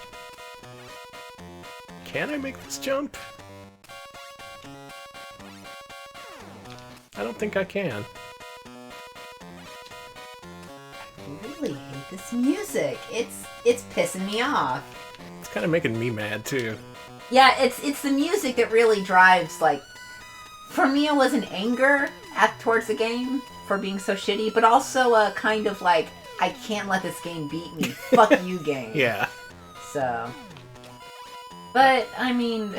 Can I make this jump? I don't think I can. I really hate this music. It's pissing me off. It's kind of making me mad, too. Yeah, it's the music that really drives, like... For me, it was an anger towards the game for being so shitty, but also a kind of like, I can't let this game beat me. Fuck you, game. Yeah. So... But, I mean...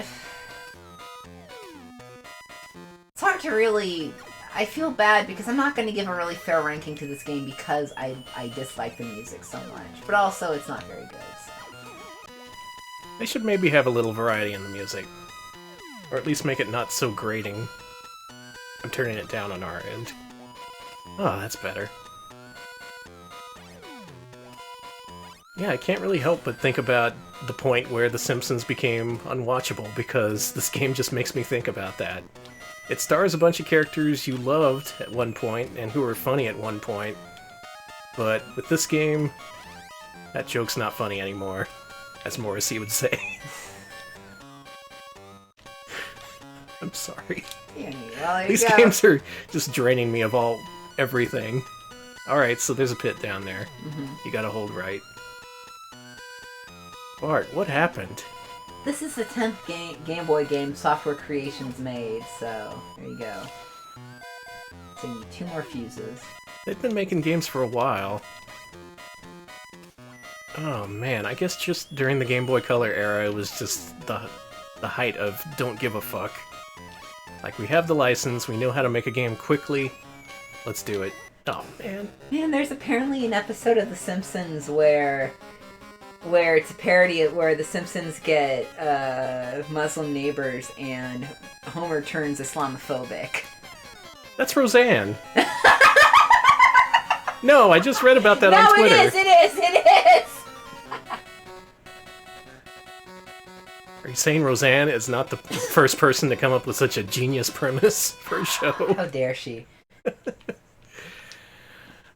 It's hard to really... I feel bad because I'm not going to give a really fair ranking to this game because I dislike the music so much. But also, it's not very good. So. They should maybe have a little variety in the music. Or at least make it not so grating. I'm turning it down on our end. Oh, that's better. Yeah, I can't really help but think about the point where The Simpsons became unwatchable, because this game just makes me think about that. It stars a bunch of characters you loved at one point, and who were funny at one point, but with this game, that joke's not funny anymore, as Morrissey would say. I'm sorry. Yeah, well, These games are just draining me of everything. Alright, so there's a pit down there. You gotta hold right. Bart, what happened? This is the 10th Game Boy game Software Creations made, so there you go. So you need 2 more fuses. They've been making games for a while. Oh man, I guess just during the Game Boy Color era, it was just the height of don't give a fuck. Like, we have the license, we know how to make a game quickly, let's do it. Oh man. Man, there's apparently an episode of The Simpsons where it's a parody of where the Simpsons get Muslim neighbors and Homer turns Islamophobic. That's Roseanne. No, I just read about that on Twitter. No, it is! Are you saying Roseanne is not the first person to come up with such a genius premise for a show? How dare she?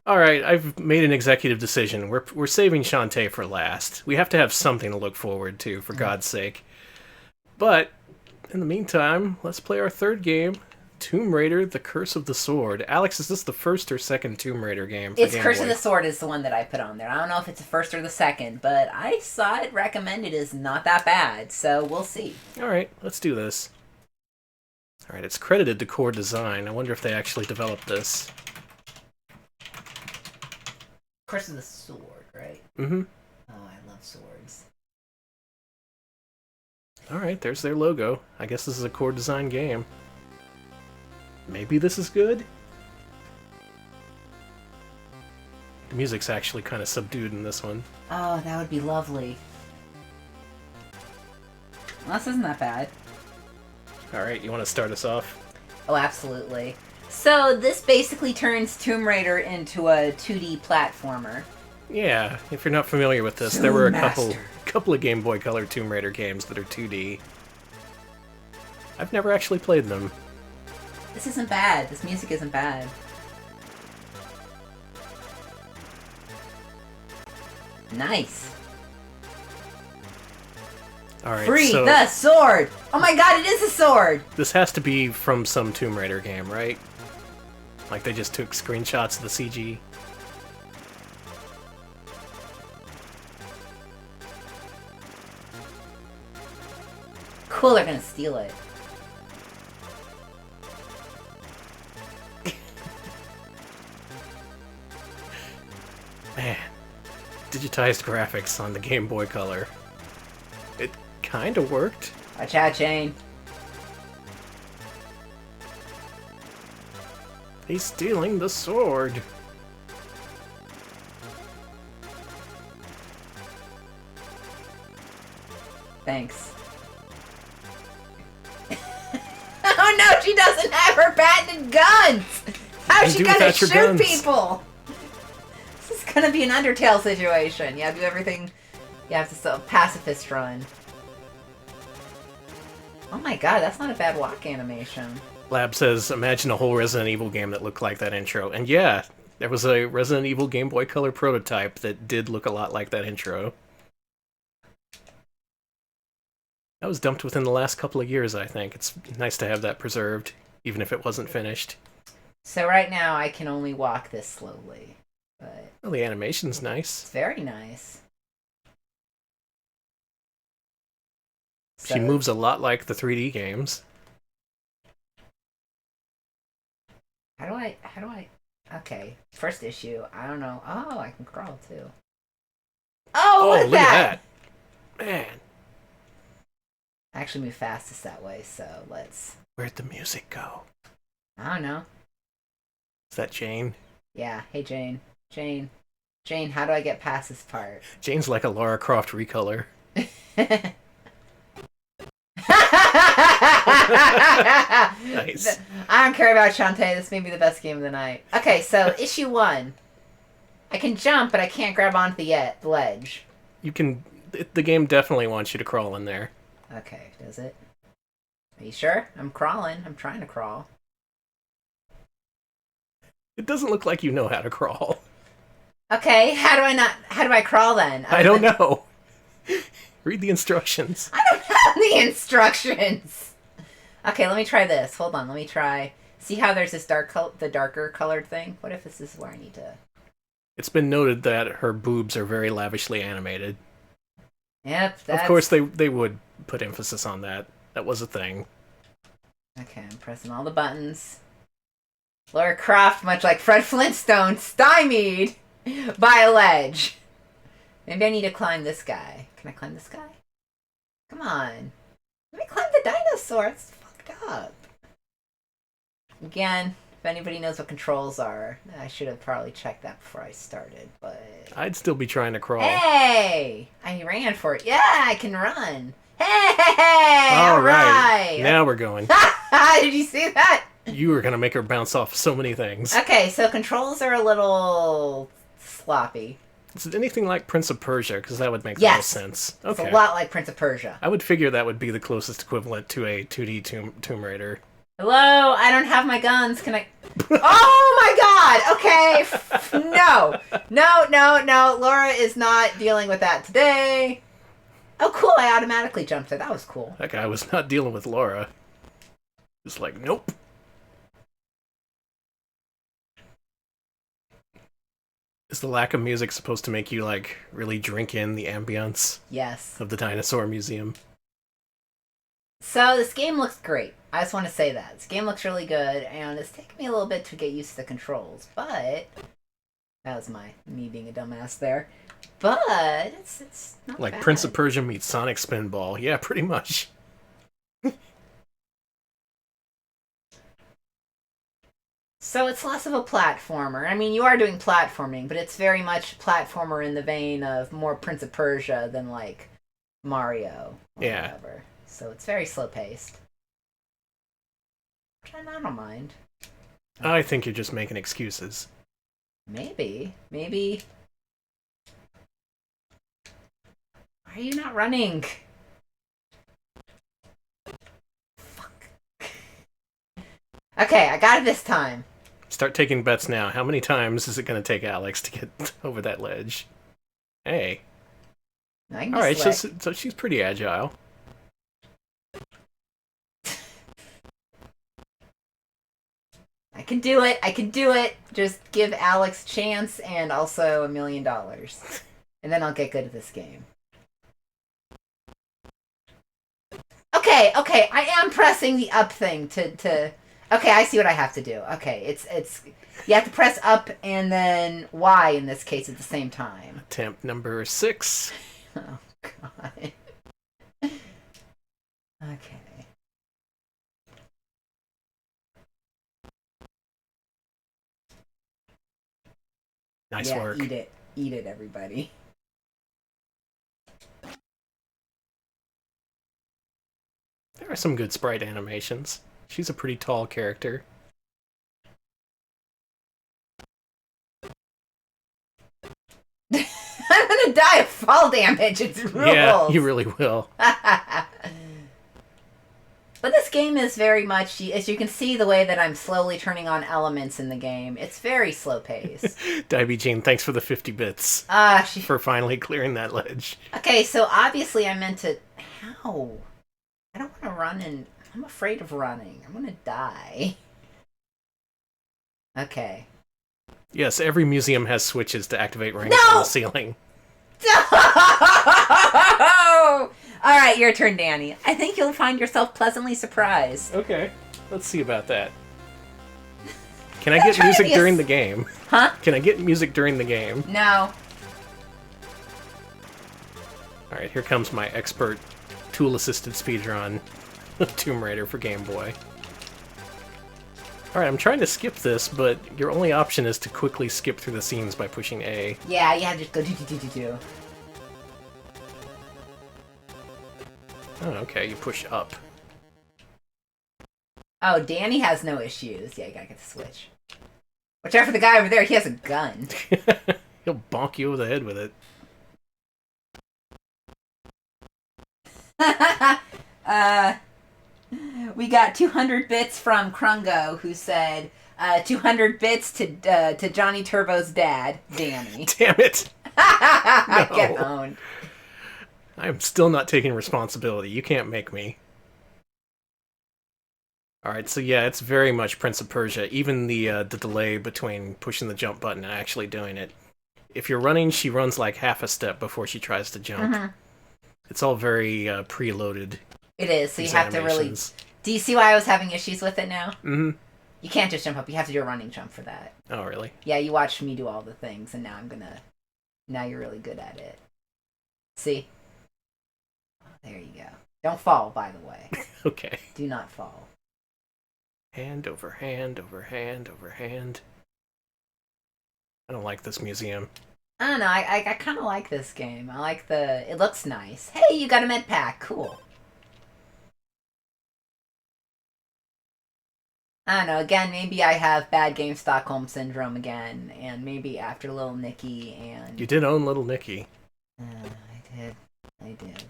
Alright, I've made an executive decision. We're saving Shantae for last. We have to have something to look forward to, for God's sake. But, in the meantime, let's play our third game, Tomb Raider, The Curse of the Sword. Alex, is this the first or second Tomb Raider game for It's Game Curse Boy? of the Sword is the one that I put on there. I don't know if it's the first or the second, but I saw it recommended as not that bad, so we'll see. Alright, let's do this. Alright, it's credited to Core Design. I wonder if they actually developed this. Curse of the Sword, right? Mm-hmm. Oh, I love swords. Alright, there's their logo. I guess this is a Core Design game. Maybe this is good? The music's actually kind of subdued in this one. Oh, that would be lovely. Well, this isn't that bad. Alright, you want to start us off? Oh, absolutely. So, this basically turns Tomb Raider into a 2D platformer. Yeah, if you're not familiar with this, there were a Master. couple of Game Boy Color Tomb Raider games that are 2D. I've never actually played them. This isn't bad. This music isn't bad. Nice. Alright, Free so the sword! Oh my god, it is a sword! this has to be from some Tomb Raider game, right? Like they just took screenshots of the CG. Cool, they're gonna steal it. Man, digitized graphics on the Game Boy Color. It kinda worked. Watch out, Shane. He's stealing the sword. Thanks. Oh no, she doesn't have her patented guns! How's she do gonna without your shoot guns. people? This is gonna be an Undertale situation. You have to do everything. You have to still pacifist run. Oh my god, that's not a bad walk animation. Lab says, imagine a whole Resident Evil game that looked like that intro. And yeah, there was a Resident Evil Game Boy Color prototype that did look a lot like that intro. That was dumped within the last couple of years, I think. It's nice to have that preserved, even if it wasn't finished. So right now I can only walk this slowly, but Well, the animation's nice. it's very nice. She moves a lot like the 3D games. How do I, okay, first issue, I don't know. Oh, I can crawl too. Oh, look at that! Man. I actually move fastest that way, so let's... Where'd the music go? I don't know. Is that Jane? Yeah, hey Jane. Jane, how do I get past this part? Jane's like a Lara Croft recolor. Nice. I don't care about Shantae. This may be the best game of the night. Okay, so issue 1. I can jump, but I can't grab onto the ledge. You can... The game definitely wants you to crawl in there. Okay, does it? Are you sure? I'm crawling. I'm trying to crawl. It doesn't look like you know how to crawl. Okay, how do I crawl then? I don't know. Read the instructions. I don't have the instructions. Okay, let me try this. Hold on, let me try. See how there's this the darker colored thing? What if this is where I need to... It's been noted that her boobs are very lavishly animated. Yep, that's... Of course, they would put emphasis on that. That was a thing. Okay, I'm pressing all the buttons. Lara Croft, much like Fred Flintstone, stymied by a ledge. Maybe I need to climb this guy. Can I climb this guy? Come on. Let me climb the dinosaur. It's fucked up. Again, if anybody knows what controls are, I should have probably checked that before I started, but... I'd still be trying to crawl. Hey! I ran for it. Yeah, I can run. Hey! All right. Now we're going. Did you see that? You were going to make her bounce off so many things. Okay, so controls are a little sloppy. Is it anything like Prince of Persia? Because that would make the Yes. most sense. It's Okay. a lot like Prince of Persia. I would figure that would be the closest equivalent to a 2D Tomb Raider. Hello, I don't have my guns. Can I... Oh my god! Okay. No. Laura is not dealing with that today. Oh, cool. I automatically jumped it. That was cool. That guy was not dealing with Laura. Just like, nope. Is the lack of music supposed to make you, like, really drink in the ambience Yes. of the dinosaur museum? So this game looks great. I just want to say that. This game looks really good, and it's taken me a little bit to get used to the controls, but... That was me being a dumbass there. But it's not Like bad. Prince of Persia meets Sonic Spinball. Yeah, pretty much. So it's less of a platformer. I mean, you are doing platforming, but it's very much platformer in the vein of more Prince of Persia than, like, Mario or Yeah. whatever. So it's very slow-paced. Which I don't mind. I think you're just making excuses. Maybe. Why are you not running? Fuck. Okay, I got it this time. Start taking bets now. How many times is it going to take Alex to get over that ledge? Hey. I can be Alright, slick. so she's pretty agile. I can do it. Just give Alex a chance and also $1 million. And then I'll get good at this game. Okay, I am pressing the up thing to... Okay, I see what I have to do. Okay, it's... You have to press up and then Y in this case at the same time. Attempt number 6. Oh, God. Okay. Nice Yeah, work. Eat it, everybody. There are some good sprite animations. She's a pretty tall character. I'm gonna die of fall damage. It's rules. Yeah, you really will. But this game is very much, as you can see the way that I'm slowly turning on elements in the game, it's very slow paced. Divey Jean, thanks for the 50 bits. For finally clearing that ledge. Okay, so obviously I meant to... How? I don't want to run and... I'm afraid of running. I'm gonna die. Okay. Yes, every museum has switches to activate rings on the ceiling. No! Alright, your turn, Danny. I think you'll find yourself pleasantly surprised. Okay, let's see about that. Can I get music during the game? Huh? Can I get music during the game? No. Alright, here comes my expert tool-assisted speedrun of Tomb Raider for Game Boy. Alright, I'm trying to skip this, but your only option is to quickly skip through the scenes by pushing A. Yeah, you have to just go do. Oh, okay, you push up. Oh, Danny has no issues. Yeah, you gotta get the switch. Watch out for the guy over there, he has a gun. He'll bonk you over the head with it. We got 200 bits from Krungo, who said 200 bits to Johnny Turbo's dad, Danny. Damn it! No. Get owned. I'm still not taking responsibility. You can't make me. Alright, so yeah, it's very much Prince of Persia. Even the delay between pushing the jump button and actually doing it. If you're running, she runs like half a step before she tries to jump. Mm-hmm. It's all very preloaded. It is, so you have to really... Do you see why I was having issues with it now? Mm-hmm. You can't just jump up, you have to do a running jump for that. Oh, really? Yeah, you watched me do all the things, and now I'm gonna... Now you're really good at it. See? There you go. Don't fall, by the way. Okay. Do not fall. Hand over hand over hand over hand. I don't like this museum. I don't know, I kind of like this game. I like the... It looks nice. Hey, you got a med pack. Cool. I don't know, again, maybe I have bad game Stockholm Syndrome again, and maybe after Little Nicky and... You did own Little Nicky. I did.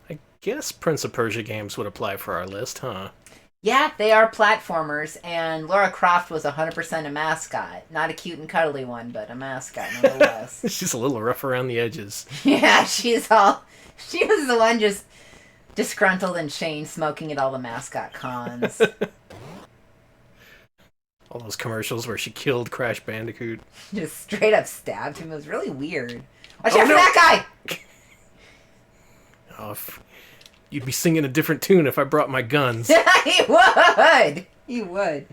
I guess Prince of Persia games would apply for our list, huh? Yeah, they are platformers, and Lara Croft was 100% a mascot. Not a cute and cuddly one, but a mascot nonetheless. She's a little rough around the edges. Yeah, she was the one just disgruntled and chain smoking at all the mascot cons. All those commercials where she killed Crash Bandicoot. Just straight up stabbed him. It was really weird. Watch out for that guy! Oh, you'd be singing a different tune if I brought my guns. He would! He would.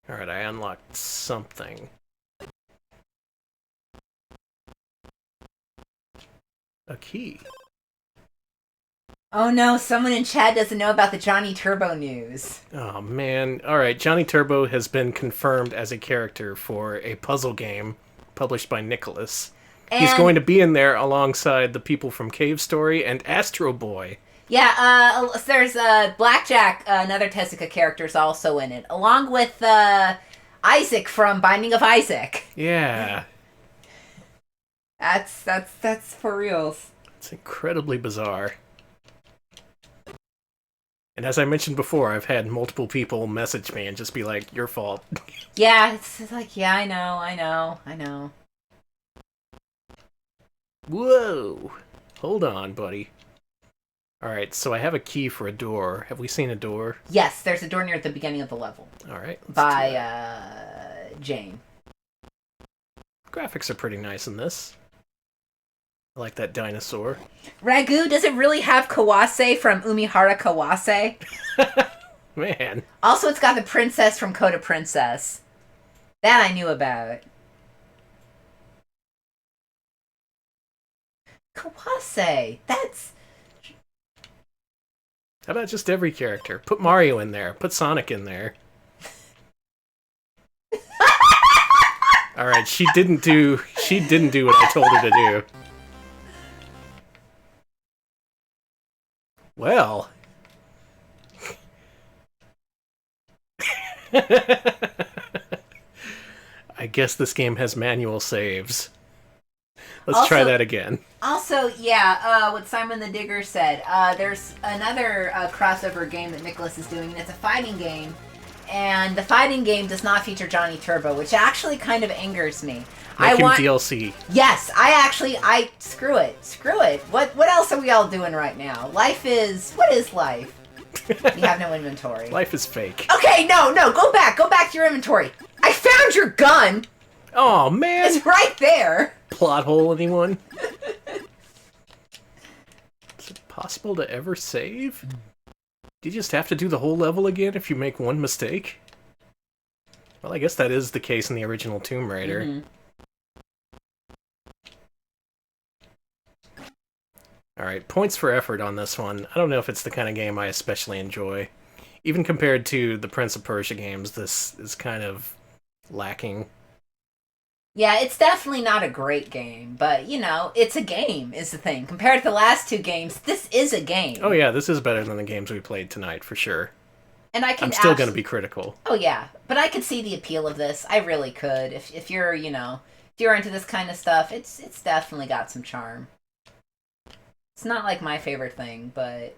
Alright, I unlocked something. A key. Oh no, someone in chat doesn't know about the Johnny Turbo news. Oh man. Alright, Johnny Turbo has been confirmed as a character for a puzzle game published by Nicholas. And he's going to be in there alongside the people from Cave Story and Astro Boy. Yeah, there's Blackjack, another Tezuka character, is also in it, along with Isaac from Binding of Isaac. Yeah. That's for reals. It's incredibly bizarre. And as I mentioned before, I've had multiple people message me and just be like, your fault. Yeah, it's like, yeah, I know. Whoa! Hold on, buddy. Alright, so I have a key for a door. Have we seen a door? Yes, there's a door near the beginning of the level. Alright. By, Jane. Graphics are pretty nice in this. I like that dinosaur. Ragu, does it really have Kawase from Umihara Kawase? Man. Also, it's got the princess from Coda Princess. That I knew about. Kawase! That's... How about just every character? Put Mario in there. Put Sonic in there. Alright, she didn't do what I told her to do. Well. I guess this game has manual saves. Let's try that again. Also, what Simon the Digger said, there's another crossover game that Nicholas is doing, and it's a fighting game. And the fighting game does not feature Johnny Turbo, which actually kind of angers me. Make him DLC. Yes, screw it. Screw it. What else are we all doing right now? What is life? You have no inventory. Life is fake. Okay, no, go back to your inventory. I found your gun! Oh, man! It's right there! Plot hole, anyone? Is it possible to ever save? Do you just have to do the whole level again if you make one mistake? Well, I guess that is the case in the original Tomb Raider. Mm-hmm. Alright, points for effort on this one. I don't know if it's the kind of game I especially enjoy. Even compared to the Prince of Persia games, this is kind of lacking. Yeah, it's definitely not a great game, but, it's a game, is the thing. Compared to the last two games, this is a game. Oh yeah, this is better than the games we played tonight, for sure. And I'm still going to be critical. Oh yeah, but I could see the appeal of this. I really could. If you're, if you're into this kind of stuff, it's definitely got some charm. It's not like my favorite thing, but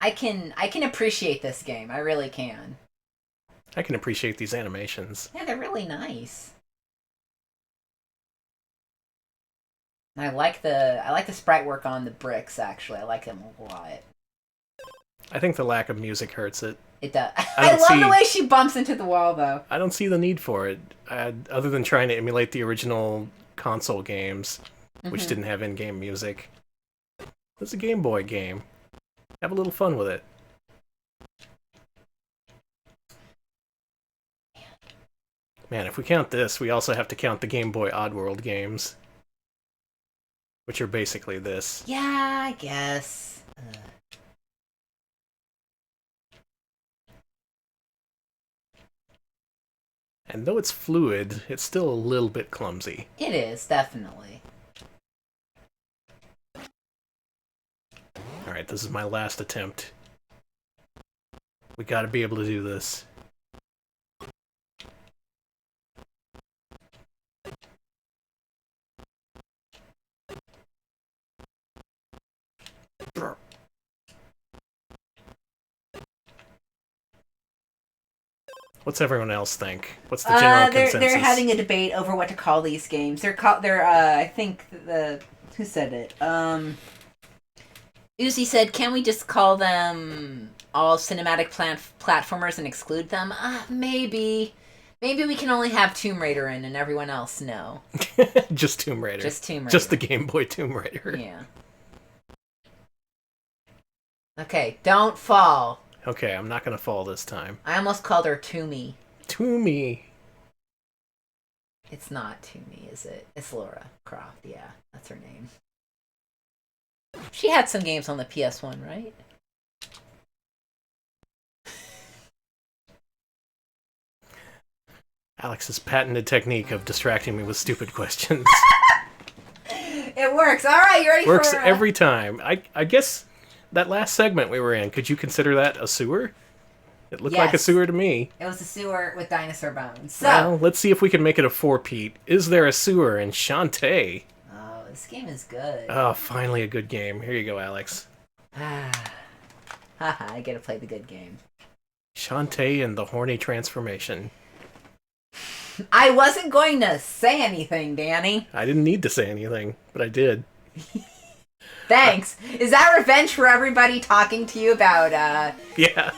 I can appreciate this game. I really can. I can appreciate these animations. Yeah, they're really nice. I like the sprite work on the bricks, actually. I like them a lot. I think the lack of music hurts it. It does. I love the way she bumps into the wall, though. I don't see the need for it, other than trying to emulate the original console games, which didn't have in-game music. It's a Game Boy game. Have a little fun with it. Man, if we count this, we also have to count the Game Boy Oddworld games. Which are basically this. Yeah, I guess. And though it's fluid, it's still a little bit clumsy. It is, definitely. Alright, this is my last attempt. We gotta be able to do this. What's everyone else think? What's the general consensus? They're having a debate over what to call these games. I think who said it? Uzi said, "Can we just call them all cinematic platformers and exclude them?" Maybe. Maybe we can only have Tomb Raider in and everyone else no. Just Tomb Raider. Just Tomb Raider. Just the Game Boy Tomb Raider. Yeah. Okay, don't fall. Okay, I'm not gonna fall this time. I almost called her Toomey. Toomey. It's not Toomey, is it? It's Laura Croft, yeah. That's her name. She had some games on the PS1, right? Alex's patented technique of distracting me with stupid questions. It works. All right, you ready for... Works every time. I guess that last segment we were in, could you consider that a sewer? It looked like a sewer to me. It was a sewer with dinosaur bones. So, well, let's see if we can make it a four-peat. Is there a sewer in Shantae? Oh, this game is good. Oh, finally a good game. Here you go, Alex. Haha, I get to play the good game. Shantae and the horny transformation. I wasn't going to say anything, Danny. I didn't need to say anything, but I did. Thanks. Is that revenge for everybody talking to you about, Yeah.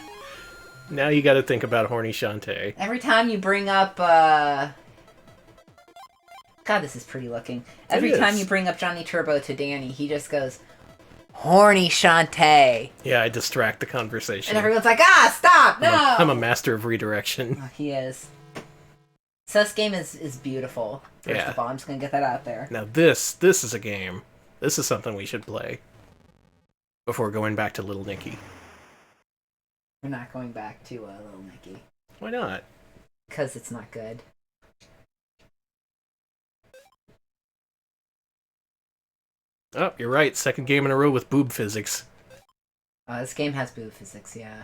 Now you gotta think about horny Shantae. Every time you bring up, God, this is pretty looking. Every time you bring up Johnny Turbo to Danny, he just goes, horny Shantae. Yeah, I distract the conversation. And everyone's like, stop, no! I'm a master of redirection. Oh, he is. So this game is beautiful. First of all, I'm just gonna get that out there. Now this is a game. This is something we should play. Before going back to Little Nicky. We're not going back to Little Nicky. Why not? Because it's not good. Oh, you're right. Second game in a row with boob physics. This game has boob physics, yeah.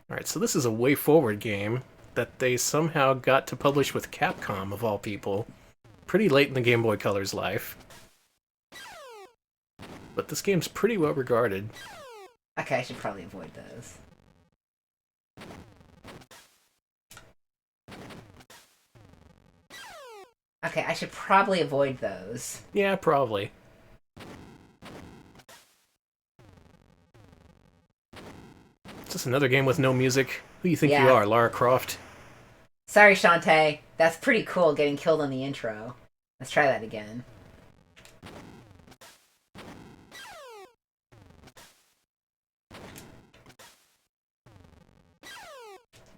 Alright, so this is a way forward game. that they somehow got to publish with Capcom, of all people, pretty late in the Game Boy Color's life. But this game's pretty well regarded. Okay, I should probably avoid those. Okay, I should probably avoid those. Yeah, probably. It's just another game with no music. Who do you think you are, Lara Croft? Sorry, Shantae. That's pretty cool, getting killed on the intro. Let's try that again.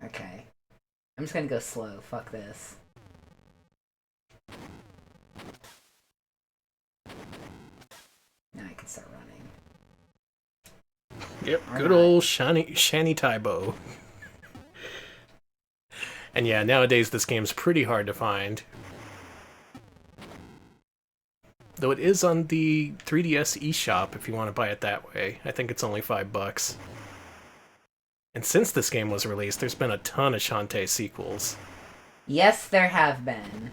Okay. I'm just gonna go slow. Fuck this. Now I can start running. Yep, good old Shantae Tybo. And yeah, nowadays this game's pretty hard to find. Though it is on the 3DS eShop if you want to buy it that way. I think it's only $5. And since this game was released, there's been a ton of Shantae sequels. Yes, there have been.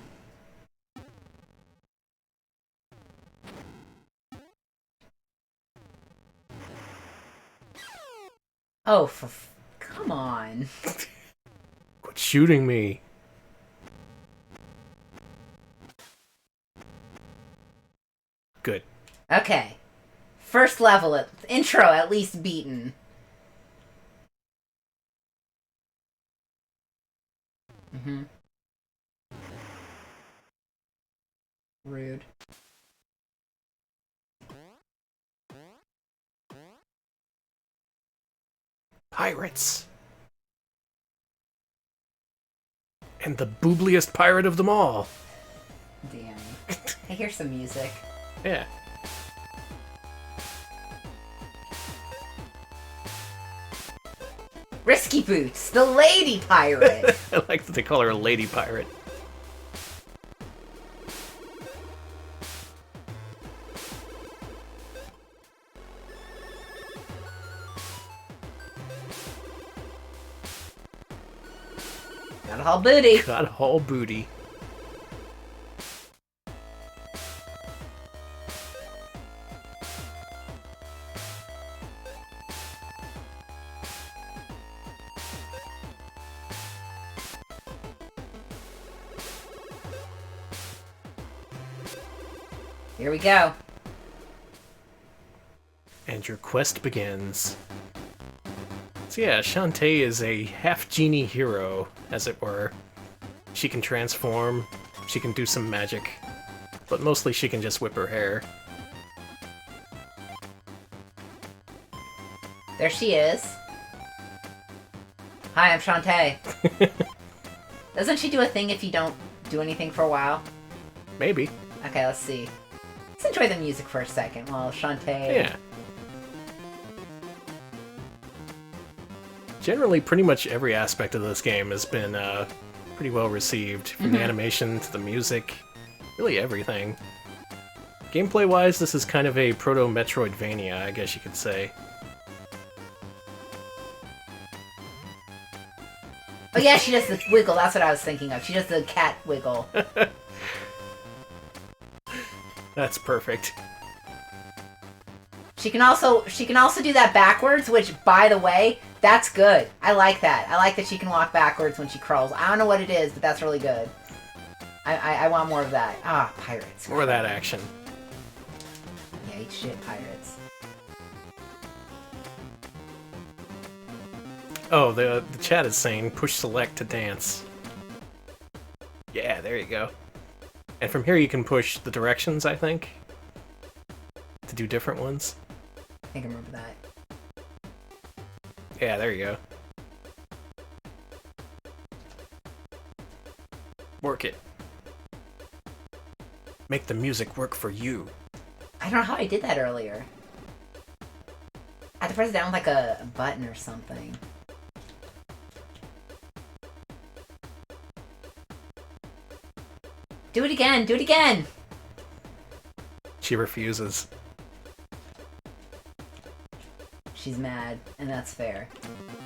Oh, come on. Quit shooting me. Good. Okay. First level, intro at least beaten. Rude. Pirates. And the boobliest pirate of them all. Damn. Hey, here's some music. Yeah. Risky Boots, the lady pirate. I like that they call her a lady pirate. Got a haul booty. Got a haul booty. Here we go. And your quest begins. So yeah, Shantae is a half-genie hero, as it were. She can transform, she can do some magic, but mostly she can just whip her hair. There she is. Hi, I'm Shantae. Doesn't she do a thing if you don't do anything for a while? Maybe. Okay, let's see. Let's enjoy the music for a second while Shantae... Yeah. Generally, pretty much every aspect of this game has been pretty well received, from the animation to the music, really everything. Gameplay-wise, this is kind of a proto-Metroidvania, I guess you could say. Oh yeah, she does the wiggle, that's what I was thinking of. She does the cat wiggle. That's perfect. She can also do that backwards, which, by the way, that's good. I like that. I like that she can walk backwards when she crawls. I don't know what it is, but that's really good. I want more of that. Ah, pirates. More of that action. Yeah, eat shit, pirates. Oh, the chat is saying push select to dance. Yeah, there you go. And from here you can push the directions, I think, to do different ones. I think I remember that. Yeah, there you go. Work it. Make the music work for you. I don't know how I did that earlier. I had to press it down with like a button or something. Do it again! Do it again! She refuses. She's mad, and that's fair.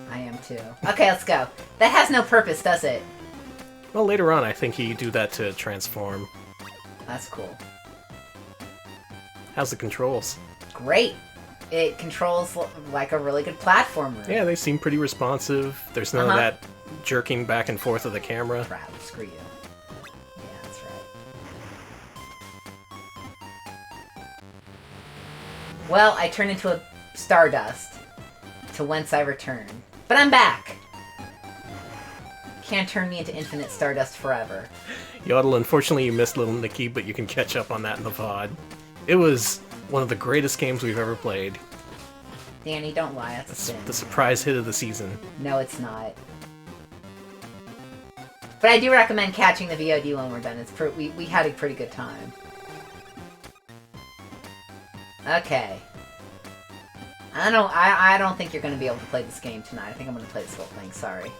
I am too. Okay, let's go. That has no purpose, does it? Well, later on, I think you do that to transform. That's cool. How's the controls? Great. It controls like a really good platformer. Yeah, they seem pretty responsive. There's none of that jerking back and forth of the camera. Crap, screw you. Yeah, that's right. Well, I turned into a stardust, to whence I return. But I'm back! Can't turn me into infinite stardust forever. Yodel, unfortunately you missed Little Nicky, but you can catch up on that in the VOD. It was one of the greatest games we've ever played. Danny, don't lie, that's a sin. The surprise hit of the season. No, it's not. But I do recommend catching the VOD when we're done. It's we had a pretty good time. Okay. I don't think you're going to be able to play this game tonight. I think I'm going to play this whole thing, sorry.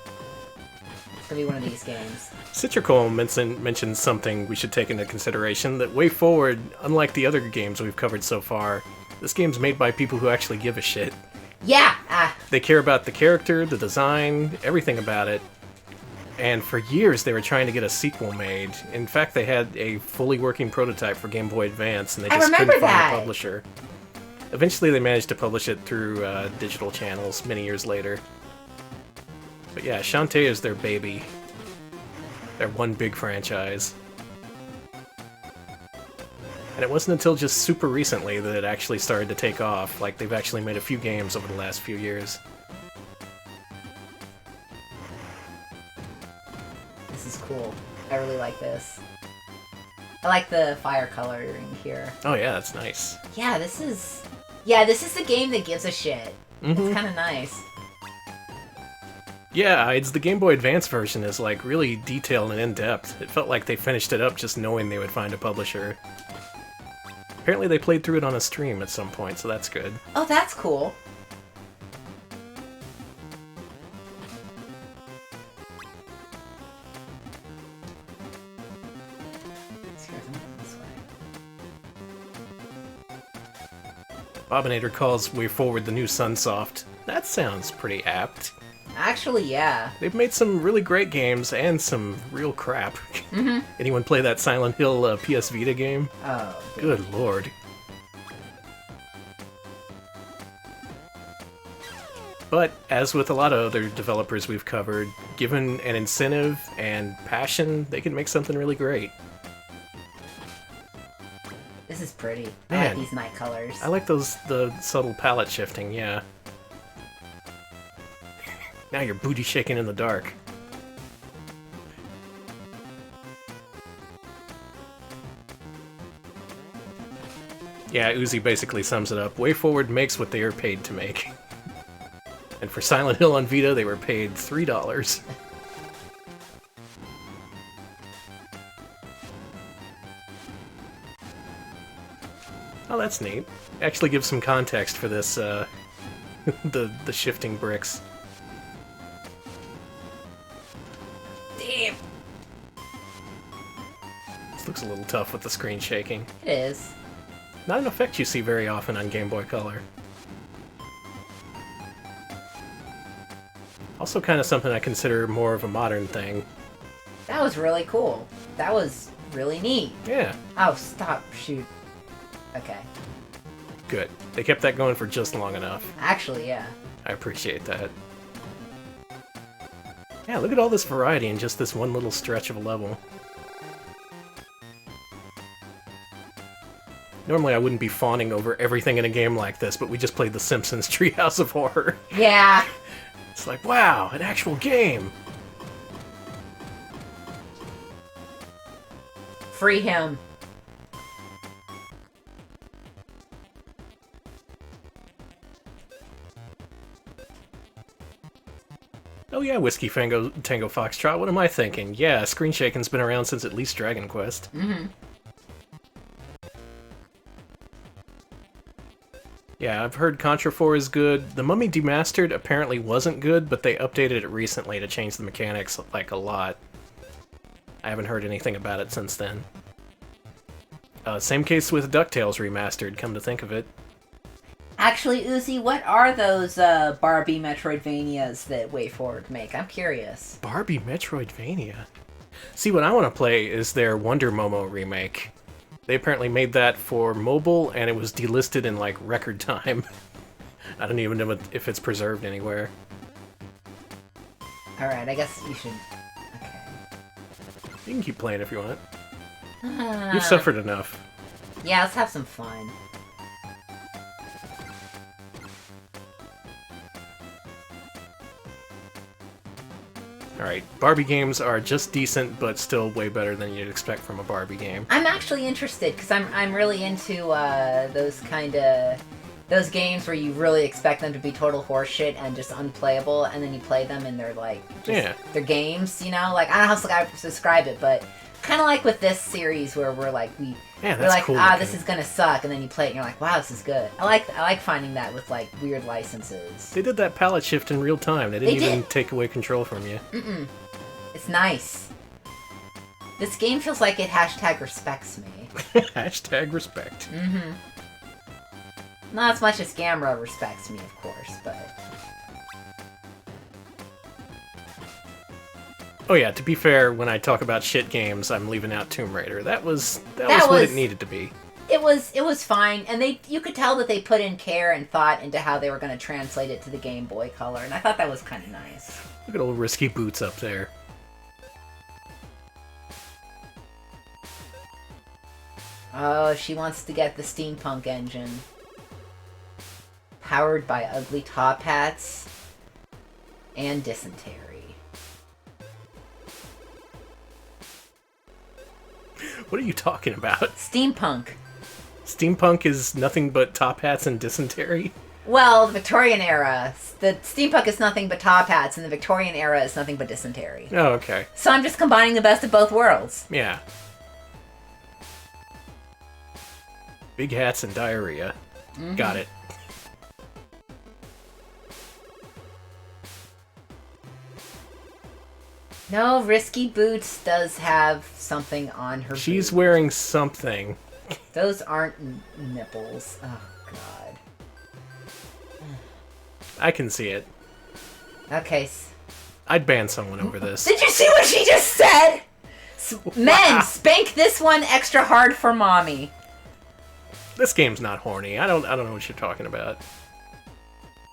It's going to be one of these games. Citrical mentioned something we should take into consideration, that Way Forward, unlike the other games we've covered so far, this game's made by people who actually give a shit. Yeah! They care about the character, the design, everything about it. And for years they were trying to get a sequel made. In fact, they had a fully working prototype for Game Boy Advance, and they just couldn't find a publisher. Eventually they managed to publish it through digital channels many years later. But yeah, Shantae is their baby. Their one big franchise. And it wasn't until just super recently that it actually started to take off. Like, they've actually made a few games over the last few years. This is cool. I really like this. I like the fire coloring here. Oh yeah, that's nice. Yeah, this is the game that gives a shit. Mm-hmm. It's kind of nice. Yeah, it's the Game Boy Advance version is like really detailed and in-depth. It felt like they finished it up just knowing they would find a publisher. Apparently they played through it on a stream at some point, so that's good. Oh, that's cool. Bobinator calls Way Forward the new Sunsoft. That sounds pretty apt. Actually, yeah. They've made some really great games and some real crap. Mm-hmm. Anyone play that Silent Hill PS Vita game? Oh. Good lord. But, as with a lot of other developers we've covered, given an incentive and passion, they can make something really great. This is pretty. Man, I like these night colors. I like the subtle palette shifting, yeah. Now you're booty shaking in the dark. Yeah, Uzi basically sums it up. Way Forward makes what they are paid to make. And for Silent Hill on Vita, they were paid $3. Oh, that's neat. Actually gives some context for this, the shifting bricks. Damn. This looks a little tough with the screen shaking. It is. Not an effect you see very often on Game Boy Color. Also kind of something I consider more of a modern thing. That was really cool. That was really neat. Yeah. Oh, stop. Shoot. Okay. Good. They kept that going for just long enough. Actually, yeah. I appreciate that. Yeah, look at all this variety in just this one little stretch of a level. Normally I wouldn't be fawning over everything in a game like this, but we just played the Simpsons Treehouse of Horror. Yeah. It's like, wow, an actual game! Free him. Oh yeah, Whiskey Tango Foxtrot, what am I thinking? Yeah, screen shaking's been around since at least Dragon Quest. Mm-hmm. Yeah, I've heard Contra 4 is good. The Mummy Demastered apparently wasn't good, but they updated it recently to change the mechanics, like, a lot. I haven't heard anything about it since then. Same case with DuckTales Remastered, come to think of it. Actually, Uzi, what are those Barbie Metroidvanias that WayForward make? I'm curious. Barbie Metroidvania. See, what I want to play is their Wonder Momo remake. They apparently made that for mobile, and it was delisted in, like, record time. I don't even know if it's preserved anywhere. Alright, I guess you should... Okay. You can keep playing if you want. You've suffered enough. Yeah, let's have some fun. Alright, Barbie games are just decent, but still way better than you'd expect from a Barbie game. I'm actually interested, because I'm really into those games where you really expect them to be total horseshit and just unplayable, and then you play them and they're like, they're games, you know? Like, I don't know how to describe it, but kind of like with this series where we're like, we're like, cool this is gonna suck, and then you play it and you're like, wow, this is good. I like finding that with like weird licenses. They did that palette shift in real time. They didn't even take away control from you. It's nice. This game feels like it #respects me. #respect. Not as much as Gamera respects me, of course, but... Oh yeah, to be fair, when I talk about shit games, I'm leaving out Tomb Raider. That was what it needed to be. It was fine, and you could tell that they put in care and thought into how they were going to translate it to the Game Boy Color, and I thought that was kind of nice. Look at old Risky Boots up there. Oh, she wants to get the steampunk engine. Powered by ugly top hats and dysentery. What are you talking about? Steampunk. Steampunk is nothing but top hats and dysentery? Well, the Victorian era. The steampunk is nothing but top hats, and the Victorian era is nothing but dysentery. Oh, okay. So I'm just combining the best of both worlds. Yeah. Big hats and diarrhea. Got it. No, Risky Boots does have something on her She's boot. wearing something. Those aren't nipples. Oh, God. I can see it. Okay. I'd ban someone over this. Did you see what she just said? Men, spank this one extra hard for mommy. This game's not horny. I don't know what you're talking about.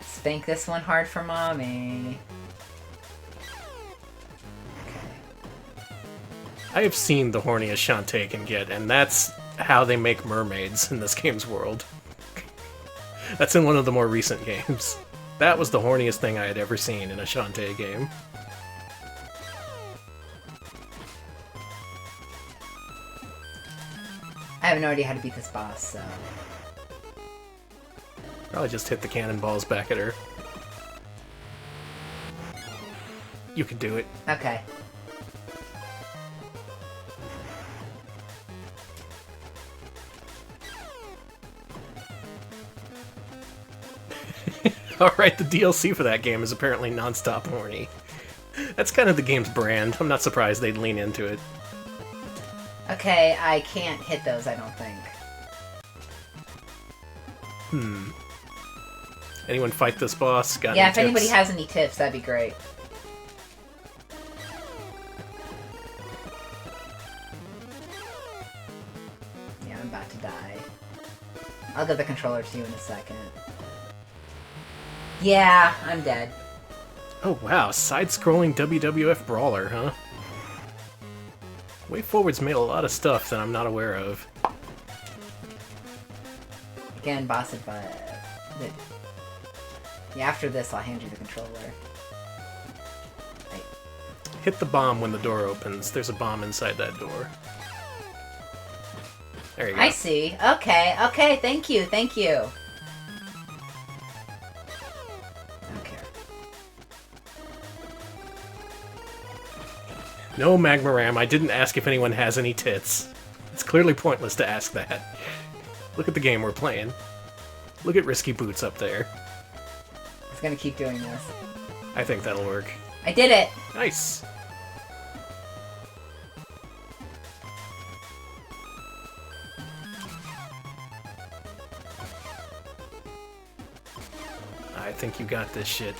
Spank this one hard for mommy. I have seen the horniest Shantae can get, and that's how they make mermaids in this game's world. That's in one of the more recent games. That was the horniest thing I had ever seen in a Shantae game. I have no idea how to beat this boss, so... Probably just hit the cannonballs back at her. You can do it. Okay. Alright, the DLC for that game is apparently non-stop horny. That's kind of the game's brand. I'm not surprised they'd lean into it. Okay, I can't hit those, I don't think. Anyone fight this boss? Got Yeah, any if anybody tips? has any tips, that'd be great. Yeah, I'm about to die. I'll give the controller to you in a second. Yeah, I'm dead. Oh wow, side-scrolling WWF brawler, huh? WayForward's made a lot of stuff that I'm not aware of. Again, boss advice. Yeah, after this, I'll hand you the controller. Right. Hit the bomb when the door opens. There's a bomb inside that door. There you go. I see. Okay, okay, thank you, thank you. Okay. No, Magma Ram, I didn't ask if anyone has any tits. It's clearly pointless to ask that. Look at the game we're playing. Look at Risky Boots up there. It's gonna keep doing this. I think that'll work. I did it! Nice! I think you got this shit.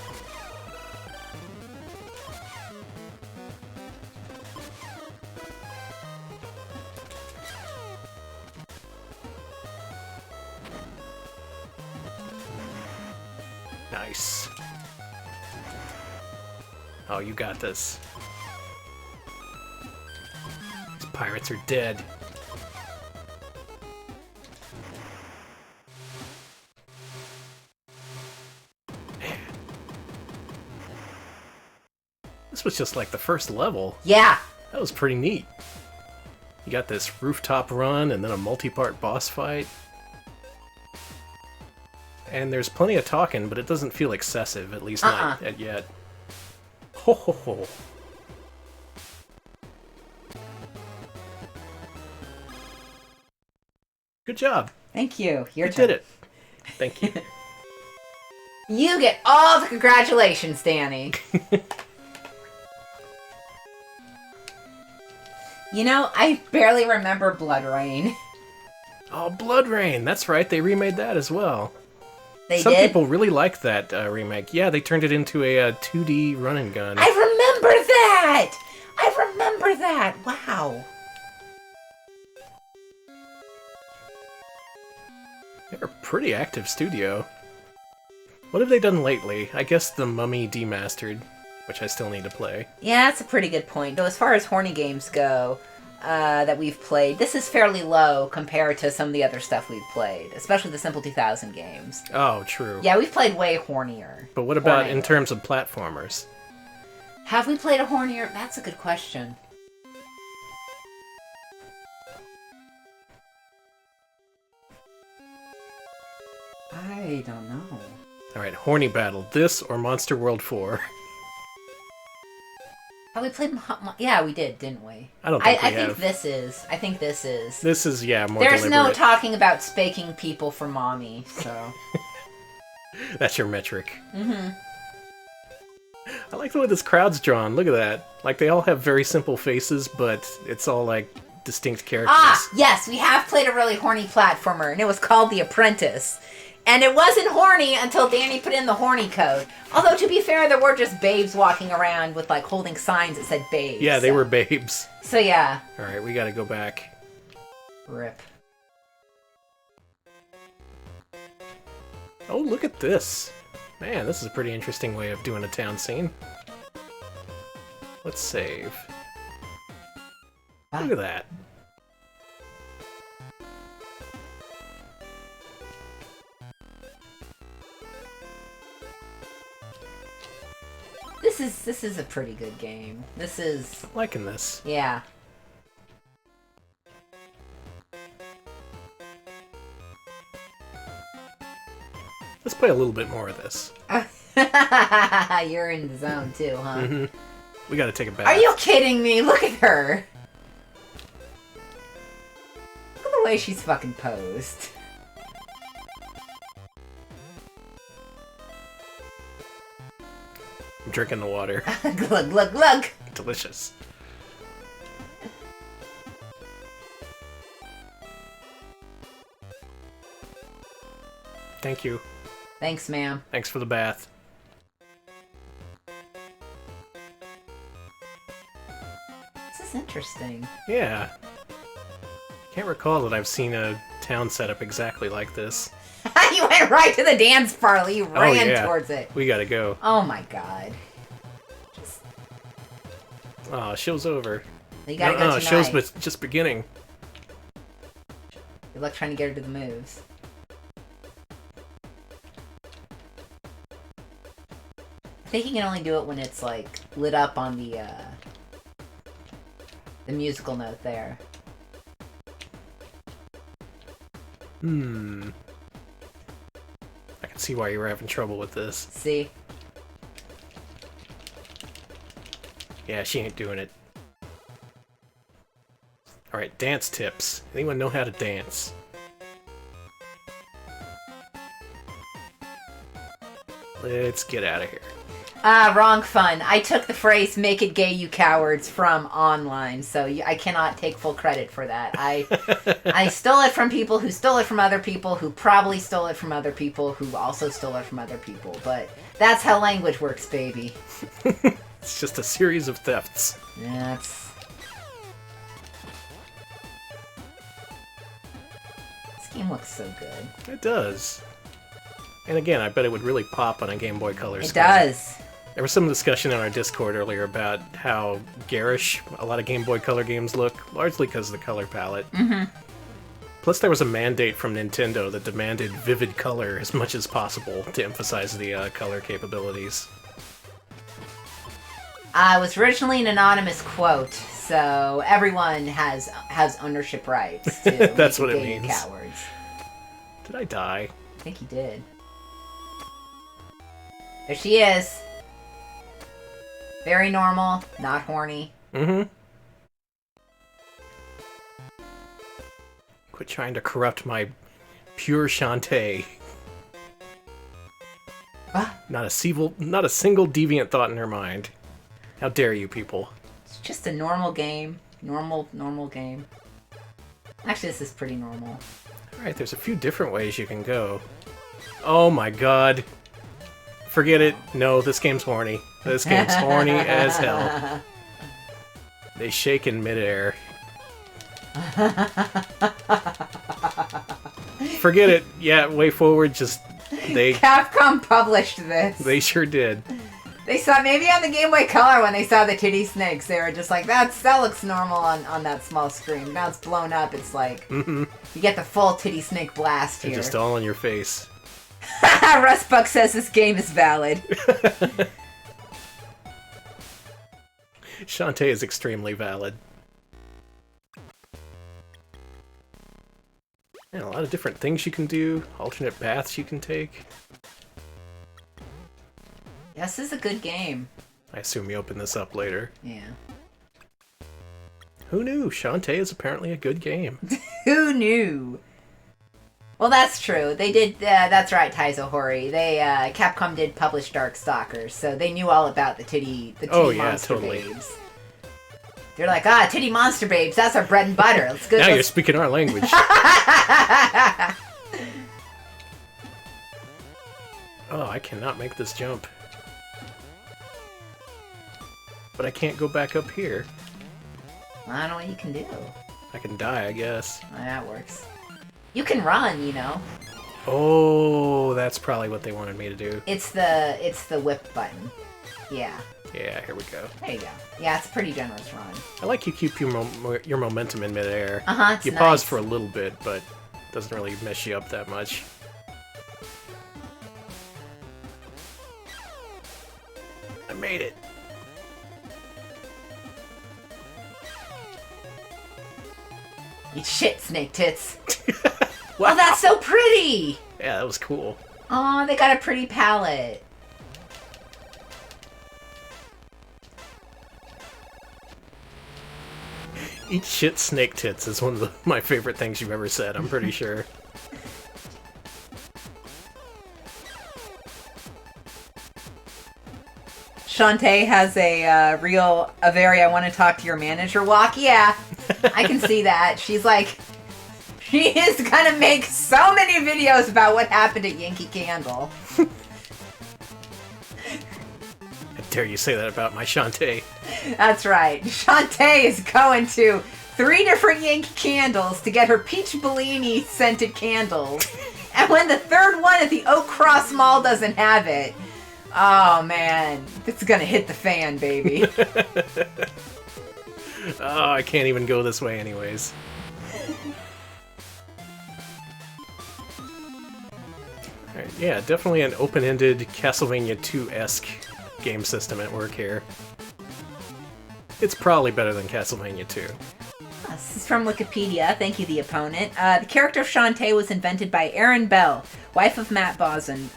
Nice. Oh, you got this. These pirates are dead. Man. This was just like the first level. Yeah. That was pretty neat. You got this rooftop run and then a multi-part boss fight. And there's plenty of talking, but it doesn't feel excessive, at least not yet. Ho ho ho. Good job. Thank you. You did it. Thank you. You get all the congratulations, Danny. You know, I barely remember Blood Rain. Oh, Blood Rain. That's right. They remade that as well. Some did? People really liked that remake. Yeah, they turned it into a 2D run and gun. I remember that! I remember that! Wow. They're a pretty active studio. What have they done lately? I guess The Mummy Demastered, which I still need to play. Yeah, that's a pretty good point. Though as far as horny games go, that we've played, this is fairly low compared to some of the other stuff we've played, especially the Simple 2000 games. Oh, true. Yeah, we've played way hornier. But what about in terms of platformers? Have we played a hornier? That's a good question. I don't know. Alright, horny battle. This or Monster World 4? Have we played? Yeah, we did, didn't we? I don't think we I have. think this is. I think this is. This is, yeah, more There's deliberate. no talking about spanking people for mommy, so. That's your metric. Mm-hmm. I like the way this crowd's drawn. Look at that. Like, they all have very simple faces, but it's all, like, distinct characters. Ah, yes, we have played a really horny platformer, and it was called The Apprentice. And it wasn't horny until Danny put in the horny code. Although, to be fair, there were just babes walking around with, like, holding signs that said babes. Yeah, they were babes. So, yeah. Alright, we gotta go back. Rip. Oh, look at this. Man, this is a pretty interesting way of doing a town scene. Let's save. Look at that. This is a pretty good game. This is... I'm liking this. Yeah. Let's play a little bit more of this. You're in the zone too, huh? Mm-hmm. We gotta take a bath. Are you kidding me? Look at her. Look at the way she's fucking posed. I'm drinking the water. Glug, glug, glug. Delicious. Thank you. Thanks, ma'am. Thanks for the bath. This is interesting. Yeah. Can't recall that I've seen a town set up exactly like this. You went right to the dance parlor. You ran yeah. towards it. We gotta go. Oh my god. Just... Oh, show's over. You gotta go tonight. Show's just beginning. Good luck trying to get her to the moves. I think you can only do it when it's like lit up on the musical note there. I can see why you were having trouble with this. See? Yeah, she ain't doing it. Alright, dance tips. Anyone know how to dance? Let's get out of here. Wrong fun. I took the phrase "make it gay, you cowards" from online, so I cannot take full credit for that. I stole it from people who stole it from other people who probably stole it from other people who also stole it from other people. But that's how language works, baby. It's just a series of thefts. Yeah, this game looks so good. It does. And again, I bet it would really pop on a Game Boy Color It screen. does. There was some discussion on our Discord earlier about how garish a lot of Game Boy Color games look, largely because of the color palette. Mm-hmm. Plus, there was a mandate from Nintendo that demanded vivid color as much as possible to emphasize the color capabilities. It was originally an anonymous quote, so everyone has ownership rights to That's make what it gay, you means. cowards. Did I die? I think he did. There she is. Very normal, not horny. Mm-hmm. Quit trying to corrupt my pure Shantae. What? Not a single deviant thought in her mind. How dare you people? It's just a normal game. Normal game. Actually, this is pretty normal. Alright, there's a few different ways you can go. Oh my god. Forget it. No, this game's horny. This game's horny as hell. They shake in midair. Forget it. Yeah, way forward, just... Capcom published this. They sure did. They saw, maybe on the Game Boy Color when they saw the titty snakes, they were just like, that looks normal on that small screen. Now it's blown up, it's like, you get the full titty snake blast here. They're just all in your face. Rustbuck says this game is valid. Shantae is extremely valid. And a lot of different things you can do, alternate paths you can take. Yes, this is a good game. I assume you open this up later. Yeah. Who knew? Shantae is apparently a good game. Who knew? Well, that's true. They did. That's right, Taizo Hori. Capcom did publish Darkstalkers, so they knew all about the titty monster babes. They're like, titty monster babes. That's our bread and butter. Let's go. Now you're speaking our language. Oh, I cannot make this jump. But I can't go back up here. I don't know what you can do. I can die, I guess. Oh, that works. You can run, you know. Oh, that's probably what they wanted me to do. It's the whip button. Yeah. Yeah, here we go. There you go. Yeah, it's a pretty generous run. I like you keep your momentum in midair. It's You nice. pause for a little bit, but it doesn't really mess you up that much. I made it. Eat shit, snake tits. Wow. Oh, that's so pretty! Yeah, that was cool. Oh, they got a pretty palette. Eat shit snake tits is one of my favorite things you've ever said, I'm pretty sure. Shantae has a very I want to talk to your manager walk. Yeah, I can see that. She's like, she is gonna make so many videos about what happened at Yankee Candle. How dare you say that about my Shantae? That's right. Shantae is going to 3 different Yankee Candles to get her Peach Bellini scented candles. And when the third one at the Oak Cross Mall doesn't have it, oh man, it's gonna hit the fan, baby. Oh, I can't even go this way anyways. Alright, yeah, definitely an open-ended Castlevania 2-esque game system at work here. It's probably better than Castlevania 2. This is from Wikipedia. Thank you, the opponent. The character of Shantae was invented by Erin Bell, wife of Matt Boson,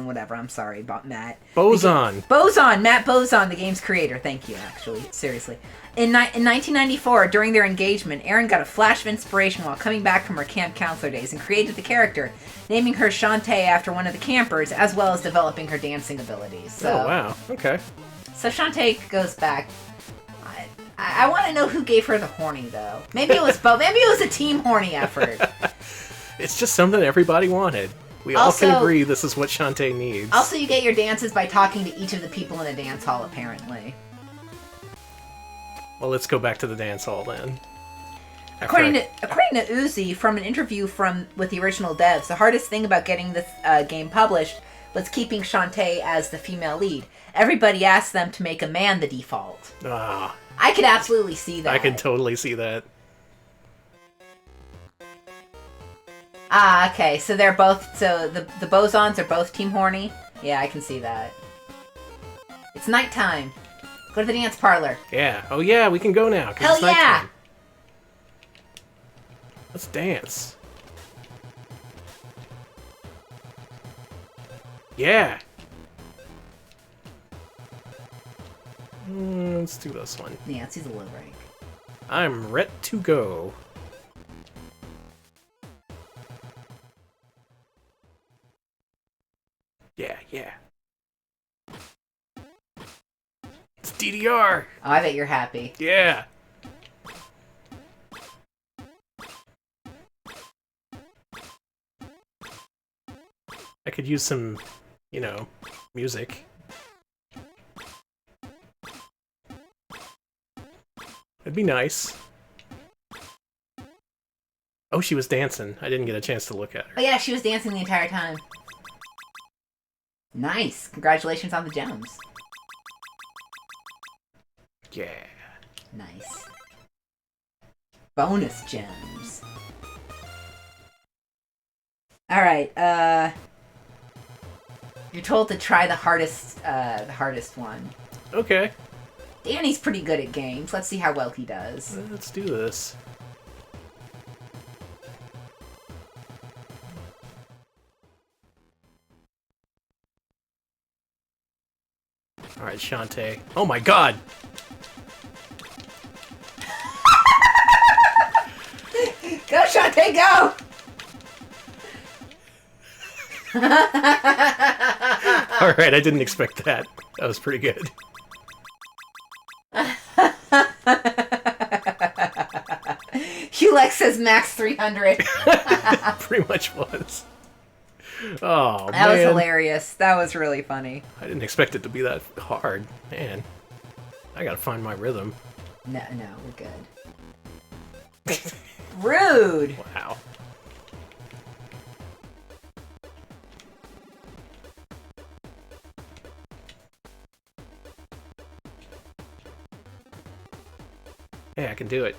whatever. I'm sorry about Matt. Boson. Matt Boson, the game's creator. Thank you, actually. Seriously. In 1994, during their engagement, Erin got a flash of inspiration while coming back from her camp counselor days and created the character, naming her Shantae after one of the campers, as well as developing her dancing abilities. So, oh, wow. Okay. So Shantae goes back. I want to know who gave her the horny, though. Maybe it was both. Maybe it was a team horny effort. It's just something everybody wanted. We all can agree this is what Shantae needs. Also, you get your dances by talking to each of the people in the dance hall, apparently. Well, let's go back to the dance hall then. According to Uzi, from an interview with the original devs, the hardest thing about getting this game published was keeping Shantae as the female lead. Everybody asked them to make a man the default. Ah. I could absolutely see that. I can totally see that. Ah, okay. So they're both. So the Bosons are both team horny. Yeah, I can see that. It's nighttime. Go to the dance parlor. Yeah. Oh yeah, we can go now. Hell it's yeah! nighttime. Let's dance. Yeah. Let's do this one. Yeah, let's use the low rank. I'm ready to go. Yeah, yeah. It's DDR. Oh, I bet you're happy. Yeah. I could use some, music. It'd be nice. Oh, she was dancing. I didn't get a chance to look at her. Oh yeah, she was dancing the entire time. Nice. Congratulations on the gems. Yeah. Nice. Bonus gems. Alright, you're told to try the hardest one. Okay. Danny's pretty good at games. Let's see how well he does. Let's do this. Alright, Shantae. Oh my god! Go, Shantae, go! Alright, I didn't expect that. That was pretty good. Hulex says max 300. Pretty much was. Oh, that was hilarious. That was really funny. I didn't expect it to be that hard. Man, I gotta find my rhythm. No, we're good. Rude! Wow. Hey, I can do it.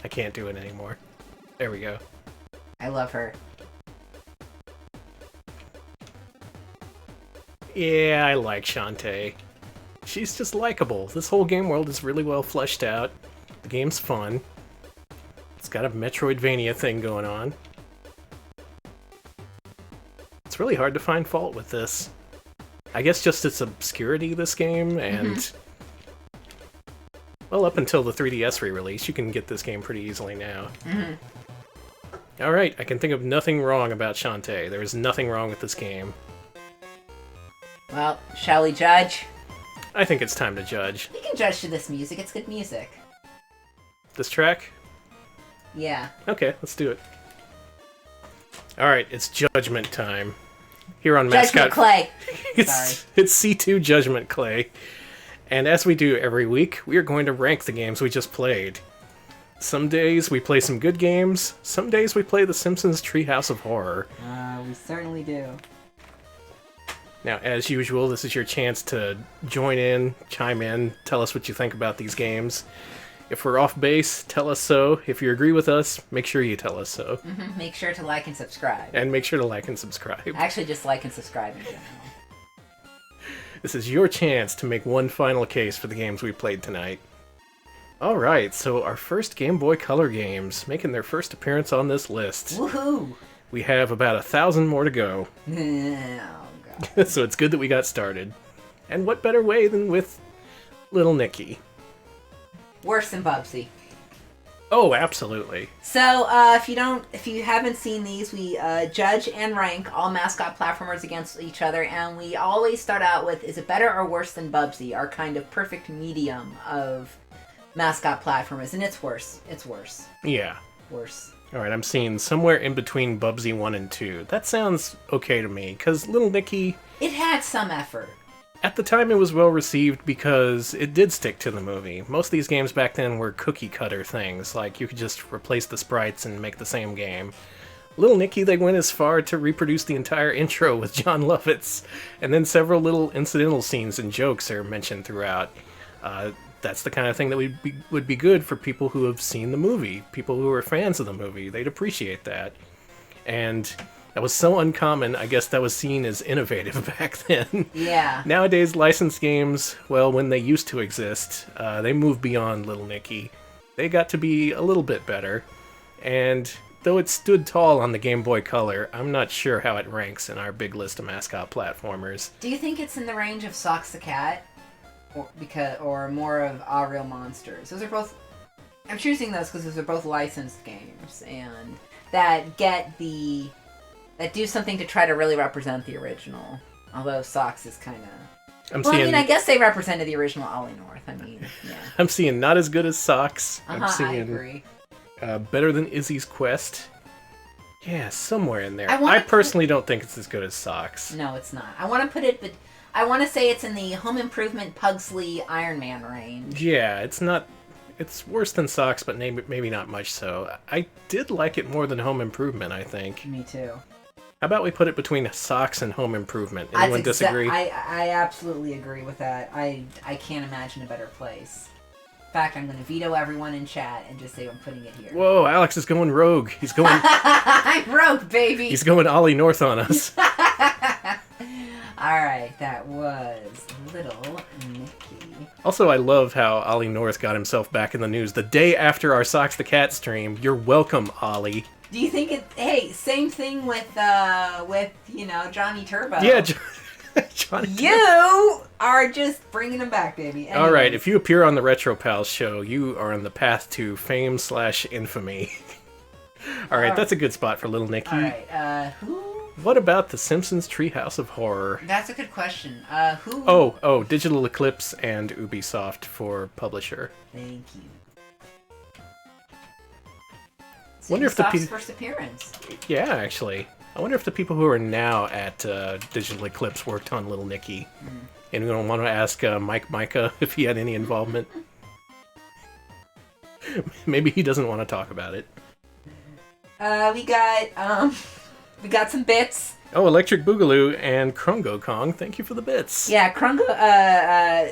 I can't do it anymore. There we go. I love her. Yeah, I like Shantae. She's just likable. This whole game world is really well fleshed out. The game's fun. It's got a Metroidvania thing going on. It's really hard to find fault with this. I guess just its obscurity, this game, and... Well, up until the 3DS re-release, you can get this game pretty easily now. Alright, I can think of nothing wrong about Shantae. There is nothing wrong with this game. Well, shall we judge? I think it's time to judge. We can judge to this music. It's good music. This track? Yeah. Okay, let's do it. Alright, it's judgment time. Here on Mascot... Judgment Clay! It's C2 Judgment Clay. And as we do every week, we are going to rank the games we just played. Some days we play some good games, some days we play the Simpsons Treehouse of Horror. We certainly do. Now, as usual, this is your chance to join in, chime in, tell us what you think about these games. If we're off base, tell us so. If you agree with us, make sure you tell us so. Make sure to like and subscribe. And make sure to like and subscribe. Actually, just like and subscribe in general. This is your chance to make one final case for the games we played tonight. Alright, so our first Game Boy Color games, making their first appearance on this list. Woohoo! We have about 1,000 more to go. Oh, God. So it's good that we got started. And what better way than with Little Nicky? Worse than Bubsy. Oh, absolutely. So, if you haven't seen these, we judge and rank all mascot platformers against each other, and we always start out with, is it better or worse than Bubsy? Our kind of perfect medium of mascot platformers, and it's worse. It's worse. Yeah. Worse. Alright, I'm seeing somewhere in between Bubsy 1 and 2. That sounds okay to me, because Little Nicky... It had some effort. At the time, it was well received because it did stick to the movie. Most of these games back then were cookie-cutter things, like you could just replace the sprites and make the same game. Little Nicky, they went as far to reproduce the entire intro with John Lovitz, and then several little incidental scenes and jokes are mentioned throughout. That's the kind of thing that would be good for people who have seen the movie, people who are fans of the movie. They'd appreciate that. And that was so uncommon, I guess that was seen as innovative back then. Yeah. Nowadays, licensed games, well, when they used to exist, they moved beyond Little Nicky. They got to be a little bit better. And though it stood tall on the Game Boy Color, I'm not sure how it ranks in our big list of mascot platformers. Do you think it's in the range of Socks the Cat? Or more of Ah Real Monsters? Those are both... I'm choosing those because those are both licensed games, and that do something to try to really represent the original. Although Socks is kind of... I guess they represented the original Ollie North. I mean, yeah. I'm seeing not as good as Socks. I'm seeing I agree. Better than Izzy's Quest. Yeah, somewhere in there. I personally don't think it's as good as Socks. No, it's not. I want to put it, but I want to say it's in the Home Improvement Pugsley Iron Man range. Yeah, it's not... It's worse than Socks, but maybe not much so. I did like it more than Home Improvement, I think. Me too. How about we put it between Socks and Home Improvement? Anyone disagree? I absolutely agree with that. I can't imagine a better place. In fact, I'm going to veto everyone in chat and just say I'm putting it here. Whoa, Alex is going rogue. He's going... I'm rogue, baby! He's going Ollie North on us. Alright, that was Little Nicky. Also, I love how Ollie North got himself back in the news the day after our Socks the Cat stream. You're welcome, Ollie. Do you think hey, same thing with Johnny Turbo. Yeah, Johnny Turbo. You are just bringing him back, baby. Anyways. Alright, if you appear on the Retro Pals show, you are on the path to fame/infamy. Alright, that's a good spot for Little Nicky. Alright, who? What about the Simpsons Treehouse of Horror? That's a good question. Who? Oh, Digital Eclipse and Ubisoft for publisher. Thank you. Wonder if the first appearance. Yeah, actually. I wonder if the people who are now at Digital Eclipse worked on Little Nicky. Anyone want to ask Mike Micah if he had any involvement? Maybe he doesn't want to talk about it. We got some bits. Oh, Electric Boogaloo and Krungo Kong, thank you for the bits. Yeah,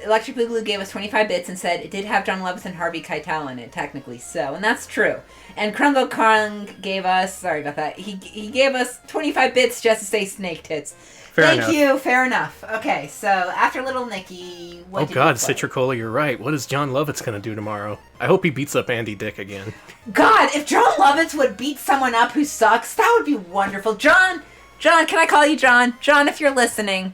Electric Boogaloo gave us 25 bits and said it did have John Lovitz and Harvey Keitel in it, technically, so, and that's true. And Krungo Kong gave us, sorry about that, he gave us 25 bits just to say snake tits. Thank you, fair enough. Okay, so after Little Nicky, what did you play? Citricola, you're right. What is John Lovitz going to do tomorrow? I hope he beats up Andy Dick again. God, if John Lovitz would beat someone up who sucks, that would be wonderful. John, can I call you John? John, if you're listening.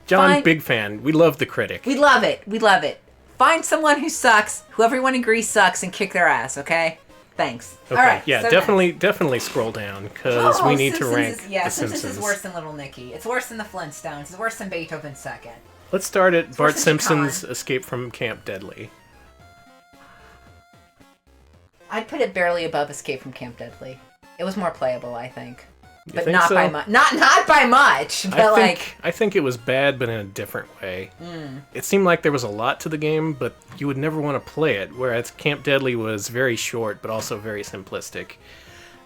John, big fan. We love the critic. We love it. Find someone who sucks, who everyone agrees sucks, and kick their ass, okay? Thanks. Okay, all right, yeah, so definitely scroll down, because we need to rank the Simpsons is worse than Little Nicky. It's worse than the Flintstones. It's worse than Beethoven's Second. Let's start at Bart Simpson's Escape from Camp Deadly. I'd put it barely above Escape from Camp Deadly. It was more playable, I think. But think not so? by much. Not by much. But I think it was bad, but in a different way. It seemed like there was a lot to the game, but you would never want to play it. Whereas Camp Deadly was very short, but also very simplistic.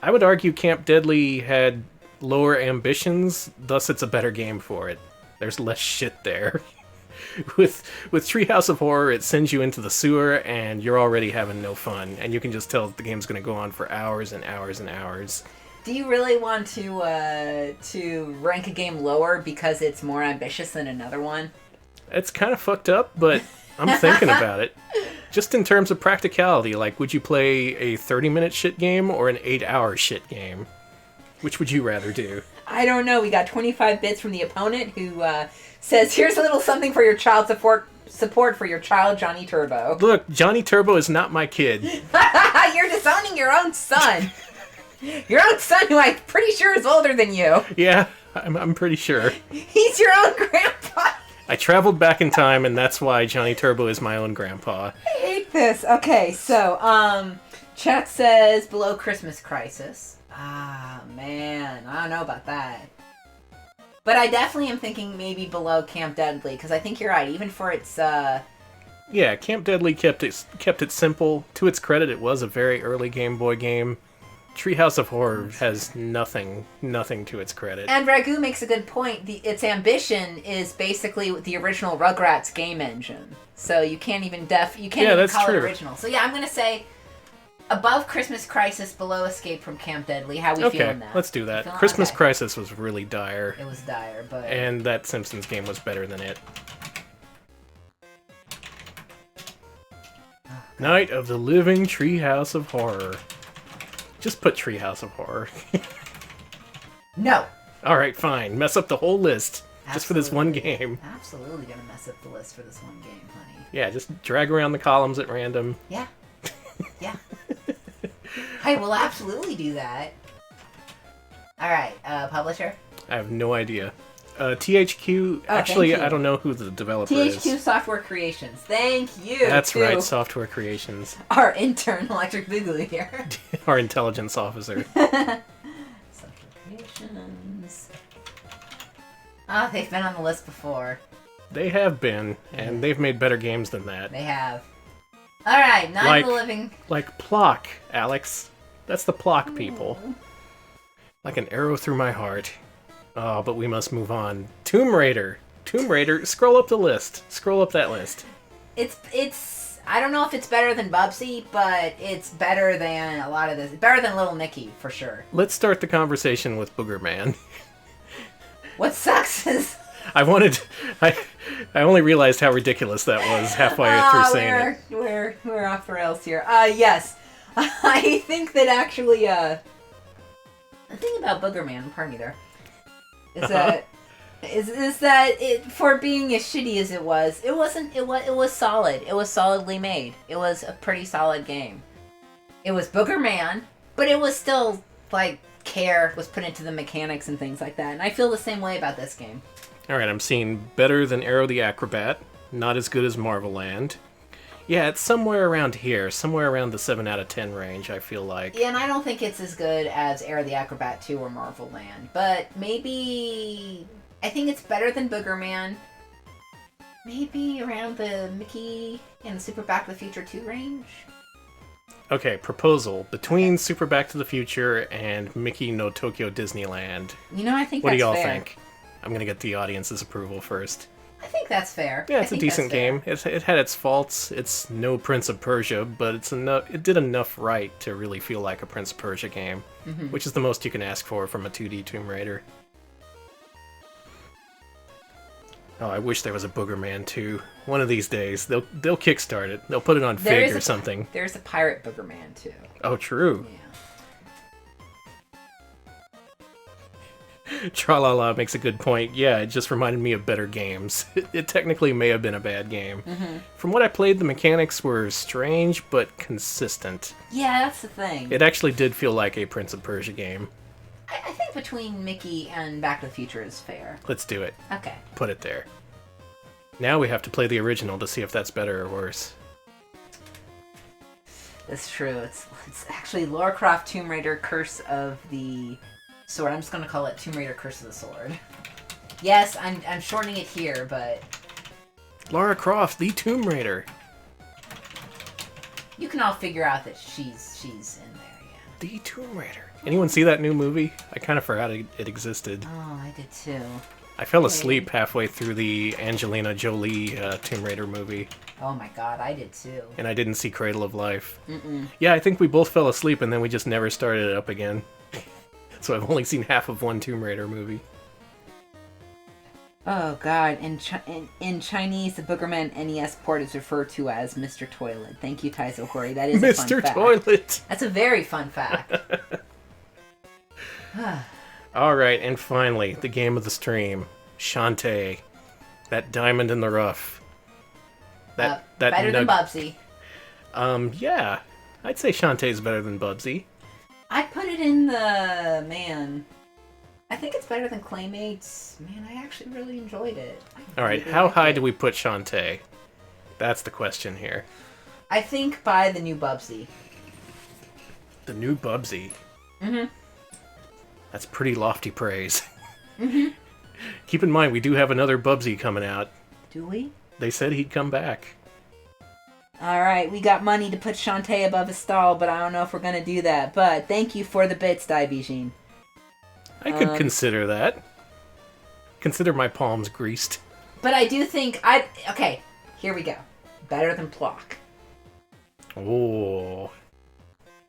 I would argue Camp Deadly had lower ambitions, thus it's a better game for it. There's less shit there. With Treehouse of Horror, it sends you into the sewer, and you're already having no fun, and you can just tell that the game's going to go on for hours and hours and hours. Do you really want to rank a game lower because it's more ambitious than another one? It's kind of fucked up, but I'm thinking about it. Just in terms of practicality, like, would you play a 30-minute shit game or an 8-hour shit game? Which would you rather do? I don't know. We got 25 bits from the opponent who says, here's a little something for your child support for your child, Johnny Turbo. Look, Johnny Turbo is not my kid. You're disowning your own son. Your own son, who I'm pretty sure is older than you. Yeah, I'm pretty sure. He's your own grandpa. I traveled back in time, and that's why Johnny Turbo is my own grandpa. I hate this. Okay, so, chat says, below Christmas Crisis. Ah, man, I don't know about that. But I definitely am thinking maybe below Camp Deadly, because I think you're right, even for its, Yeah, Camp Deadly kept it simple. To its credit, it was a very early Game Boy game. Treehouse of Horror has nothing to its credit. And Ragu makes a good point. Its ambition is basically the original Rugrats game engine. So you can't even call it original. So yeah, I'm gonna say above Christmas Crisis, below Escape from Camp Deadly. How we feeling that? Let's do that. Christmas Crisis was really dire. It was dire, but and that Simpsons game was better than it. Night of the Living Treehouse of Horror. Just put Treehouse of Horror. No. Alright, fine. Mess up the whole list. Absolutely. Just for this one game. Absolutely gonna mess up the list for this one game, honey. Yeah, just drag around the columns at random. Yeah. Yeah. I will absolutely do that. Alright, publisher? I have no idea. THQ, actually, I don't know who the developer is. THQ Software Creations. Thank you. That's right, Software Creations. Our intern, Electric Boogaloo here. Our intelligence officer. Software Creations. Oh, they've been on the list before. They have been, and they've made better games than that. They have. Alright, Night of the Living... Like Plock, Alex. That's the Plock people. Like an arrow through my heart. Oh, but we must move on. Tomb Raider. Tomb Raider. Scroll up the list. Scroll up that list. It's. I don't know if it's better than Bubsy, but it's better than a lot of this. Better than Little Nicky, for sure. Let's start the conversation with Booger Man. What sucks is... I only realized how ridiculous that was halfway through saying it. We're off the rails here. Yes. I think that actually, the thing about Booger Man, pardon me there, is that it, for being as shitty as it was solid. It was solidly made. It was a pretty solid game. It was Booger Man, but it was still, like, care was put into the mechanics and things like that. And I feel the same way about this game. Alright, I'm seeing better than Arrow the Acrobat. Not as good as Marvel Land. Yeah, it's somewhere around here. Somewhere around the 7 out of 10 range, I feel like. Yeah, and I don't think it's as good as Arrow the Acrobat 2 or Marvel Land. But maybe... I think it's better than Booger Man. Maybe around the Mickey and Super Back to the Future 2 range? Okay, proposal. Between Super Back to the Future and Mickey no Tokyo Disneyland. You know, I think what that's do y'all fair. think? I'm gonna get the audience's approval first. I think that's fair. Yeah, it's a decent game. It had its faults. It's no Prince of Persia, but it did enough right to really feel like a Prince of Persia game, which is the most you can ask for from a 2D Tomb Raider. Oh, I wish there was a Booger Man 2. One of these days, they'll kickstart it. They'll put it on Fig or something. There's a Pirate Booger Man too. Oh, true. Yeah. Tra-la-la makes a good point. Yeah, it just reminded me of better games. It technically may have been a bad game. From what I played, the mechanics were strange, but consistent. Yeah, that's the thing. It actually did feel like a Prince of Persia game. I think between Mickey and Back to the Future is fair. Let's do it. Okay. Put it there. Now we have to play the original to see if that's better or worse. That's true. It's actually Lara Croft Tomb Raider Curse of the Sword. I'm just going to call it Tomb Raider Curse of the Sword. Yes, I'm shortening it here, but... Lara Croft, the Tomb Raider. You can all figure out that she's in there, yeah. The Tomb Raider. Anyone see that new movie? I kind of forgot it existed. Oh, I did too. I fell asleep halfway through the Angelina Jolie Tomb Raider movie. Oh my god, I did too. And I didn't see Cradle of Life. Yeah, I think we both fell asleep and then we just never started it up again. So I've only seen half of one Tomb Raider movie. Oh God! In Chinese, the Boogerman NES port is referred to as Mr. Toilet. Thank you, Taizo Hori. That is a fun Mr. fact. Toilet. That's a very fun fact. All right, and finally, the game of the stream, Shantae, that diamond in the rough. That better than Bubsy. Yeah, I'd say Shantae's better than Bubsy. I'd put it in the I think it's better than Claymates. Man, I actually really enjoyed it. All right, how high do we put Shantae? That's the question here. I think by the new Bubsy. The new Bubsy. Mm-hmm. That's pretty lofty praise. Mm-hmm. Keep in mind, we do have another Bubsy coming out. Do we? They said he'd come back. All right, we got money to put Shantae above a stall, but I don't know if we're going to do that. But thank you for the bits, Daibijin. I could consider that. Consider my palms greased. But I do think okay, here we go. Better than Plock. Oh.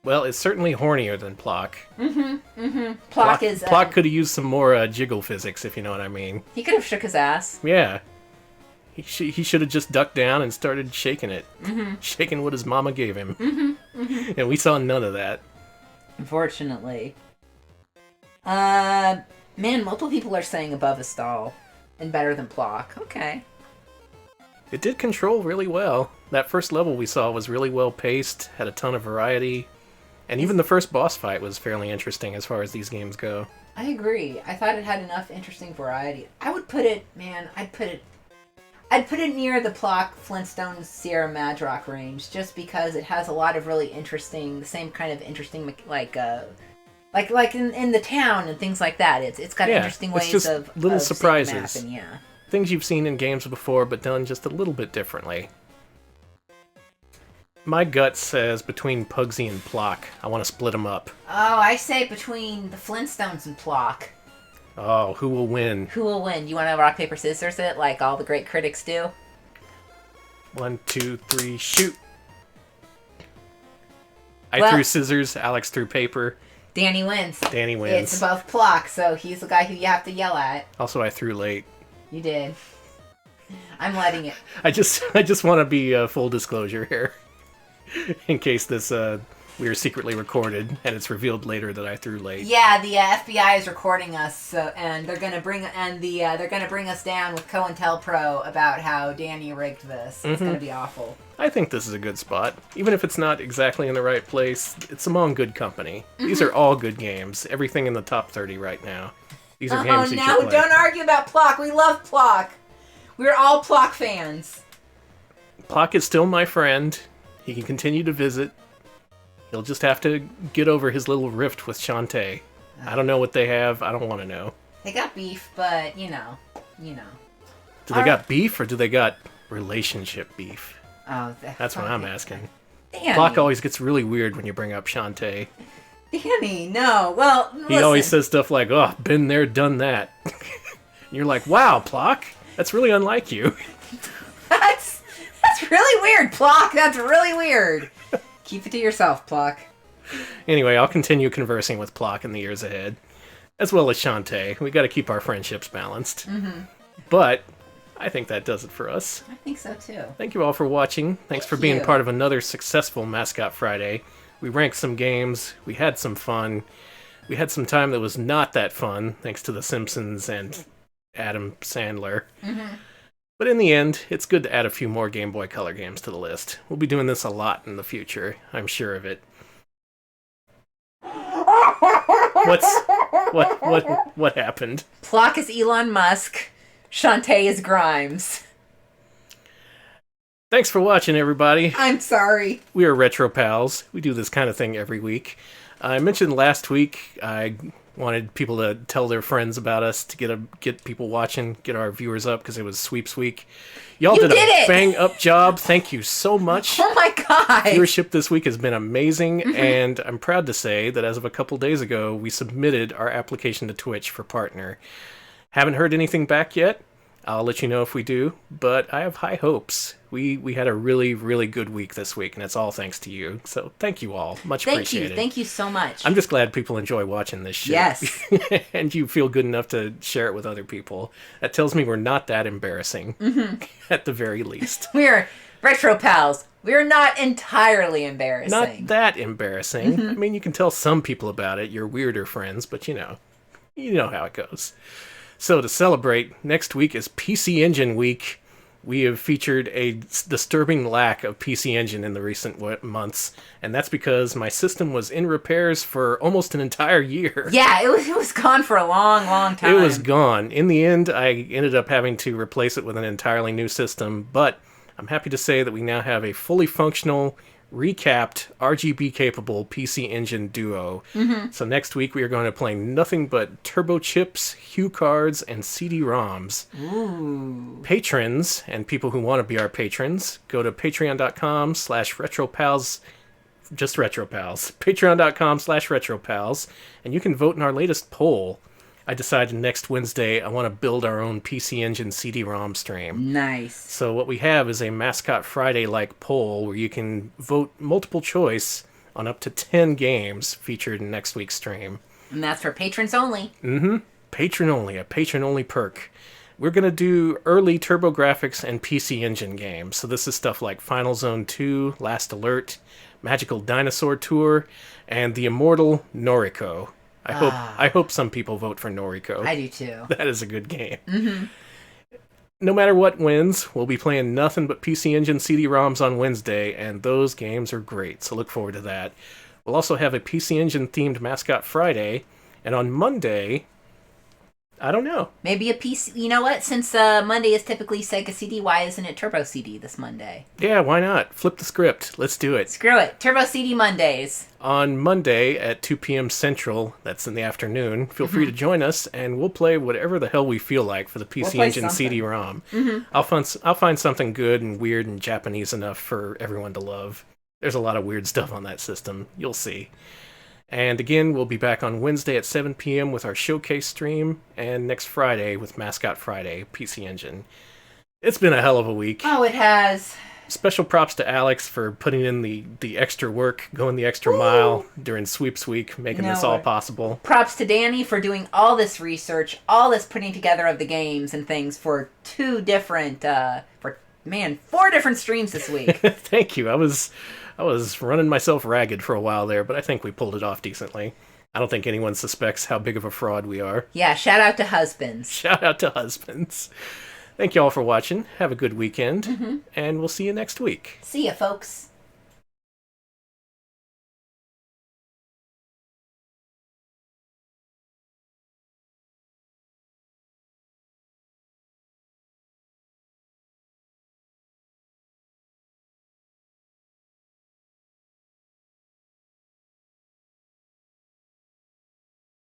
Well, it's certainly hornier than Plock. Plock is... Plock could have used some more jiggle physics, if you know what I mean. He could have shook his ass. Yeah. He should have just ducked down and started shaking it. Mm-hmm. Shaking what his mama gave him. Mm-hmm. Mm-hmm. And we saw none of that. Unfortunately. Man, multiple people are saying above a stall and better than Plock. Okay. It did control really well. That first level we saw was really well paced, had a ton of variety, and even the first boss fight was fairly interesting as far as these games go. I agree. I thought it had enough interesting variety. I would put it, I'd put it near the Plock, Flintstones, Sierra Madrock range, just because it has a lot of really interesting, the same kind of interesting, like in the town and things like that. It's got interesting ways just of little of surprises. seeing the map and, Things you've seen in games before, but done just a little bit differently. My gut says between Pugsy and Plock. I want to split them up. Oh, I say between the Flintstones and Plock. Oh, who will win? Who will win? You want to rock, paper, scissors it like all the great critics do? 1, 2, 3, shoot! I threw scissors, Alex threw paper. Danny wins. Danny wins. It's above Plock, so he's the guy who you have to yell at. Also, I threw late. You did. I'm letting it. I just want to be full disclosure here. In case this we are secretly recorded and it's revealed later that I threw late. Yeah, the FBI is recording us, and they're gonna bring us down with COINTELPRO about how Danny rigged this. It's gonna be awful. I think this is a good spot, even if it's not exactly in the right place. It's among good company. These are all good games. Everything in the top 30 right now. These are games you should play. Don't argue about Plock. We love Plock. We're all Plock fans. Plock is still my friend. He can continue to visit. He'll just have to get over his little rift with Shantae. I don't know what they have. I don't want to know. They got beef, but you know. Do they got beef or do they got relationship beef? Oh, that's what I'm asking. Danny. Plock always gets really weird when you bring up Shantae. Danny, no. Well, listen. He always says stuff like, "Oh, been there, done that." And you're like, "Wow, Plock, that's really unlike you." That's really weird, Plock. That's really weird. Keep it to yourself, Plock. Anyway, I'll continue conversing with Plock in the years ahead, as well as Shantae. We got to keep our friendships balanced. Mm-hmm. But I think that does it for us. I think so too. Thank you all for watching. Thanks for being part of another successful Mascot Friday. We ranked some games. We had some fun. We had some time that was not that fun, thanks to The Simpsons and Adam Sandler. Mm-hmm. But in the end, it's good to add a few more Game Boy Color games to the list. We'll be doing this a lot in the future. I'm sure of it. What happened? Plock is Elon Musk. Shantae is Grimes. Thanks for watching, everybody. I'm sorry. We are Retro Pals. We do this kind of thing every week. I mentioned last week I wanted people to tell their friends about us to get people watching, get our viewers up because it was Sweeps Week. Y'all did a bang-up job. Thank you so much. Oh my god. Viewership this week has been amazing, and I'm proud to say that as of a couple days ago, we submitted our application to Twitch for partner. Haven't heard anything back yet. I'll let you know if we do, but I have high hopes. We had a really, really good week this week, and it's all thanks to you. So thank you all. Much appreciated. Thank you so much. I'm just glad people enjoy watching this shit. Yes. And you feel good enough to share it with other people. That tells me we're not that embarrassing, at the very least. We're Retro Pals. We're not entirely embarrassing. Not that embarrassing. I mean, you can tell some people about it, your weirder friends, but you know how it goes. So to celebrate, next week is PC Engine Week. We have featured a disturbing lack of PC Engine in the recent months, and that's because my system was in repairs for almost an entire year. Yeah, it was gone for a long, long time. It was gone. In the end, I ended up having to replace it with an entirely new system, but I'm happy to say that we now have a fully functional, recapped, RGB-capable PC Engine Duo. So next week we are going to play nothing but turbo chips, hue cards, and CD-ROMs. Ooh. Patrons, and people who want to be our patrons, go to patreon.com/retropals, just retropals, patreon.com/retropals, and you can vote in our latest poll. I decided next Wednesday I want to build our own PC Engine CD-ROM stream. Nice. So what we have is a Mascot Friday-like poll where you can vote multiple choice on up to 10 games featured in next week's stream. And that's for patrons only. Patron only, a patron-only perk. We're going to do early TurboGrafx and PC Engine games. So this is stuff like Final Zone 2, Last Alert, Magical Dinosaur Tour, and the immortal Noriko. I hope some people vote for Noriko. I do too. That is a good game. No matter what wins, we'll be playing nothing but PC Engine CD-ROMs on Wednesday, and those games are great, so look forward to that. We'll also have a PC Engine-themed Mascot Friday, and on Monday, I don't know. Maybe a PC... You know what? Since Monday is typically Sega CD, why isn't it Turbo CD this Monday? Yeah, why not? Flip the script. Let's do it. Screw it. Turbo CD Mondays. On Monday at 2 p.m. Central, that's in the afternoon, feel free to join us, and we'll play whatever the hell we feel like for the PC Engine CD-ROM. I'll find something good and weird and Japanese enough for everyone to love. There's a lot of weird stuff on that system. You'll see. And again, we'll be back on Wednesday at 7 p.m. with our showcase stream, and next Friday with Mascot Friday, PC Engine. It's been a hell of a week. Oh, it has. Special props to Alex for putting in the extra work, going the extra mile during Sweeps Week, making this all possible. Props to Danny for doing all this research, all this putting together of the games and things for 4 different streams this week. Thank you. I was running myself ragged for a while there, but I think we pulled it off decently. I don't think anyone suspects how big of a fraud we are. Yeah, shout out to husbands. Shout out to husbands. Thank you all for watching. Have a good weekend, and we'll see you next week. See ya, folks.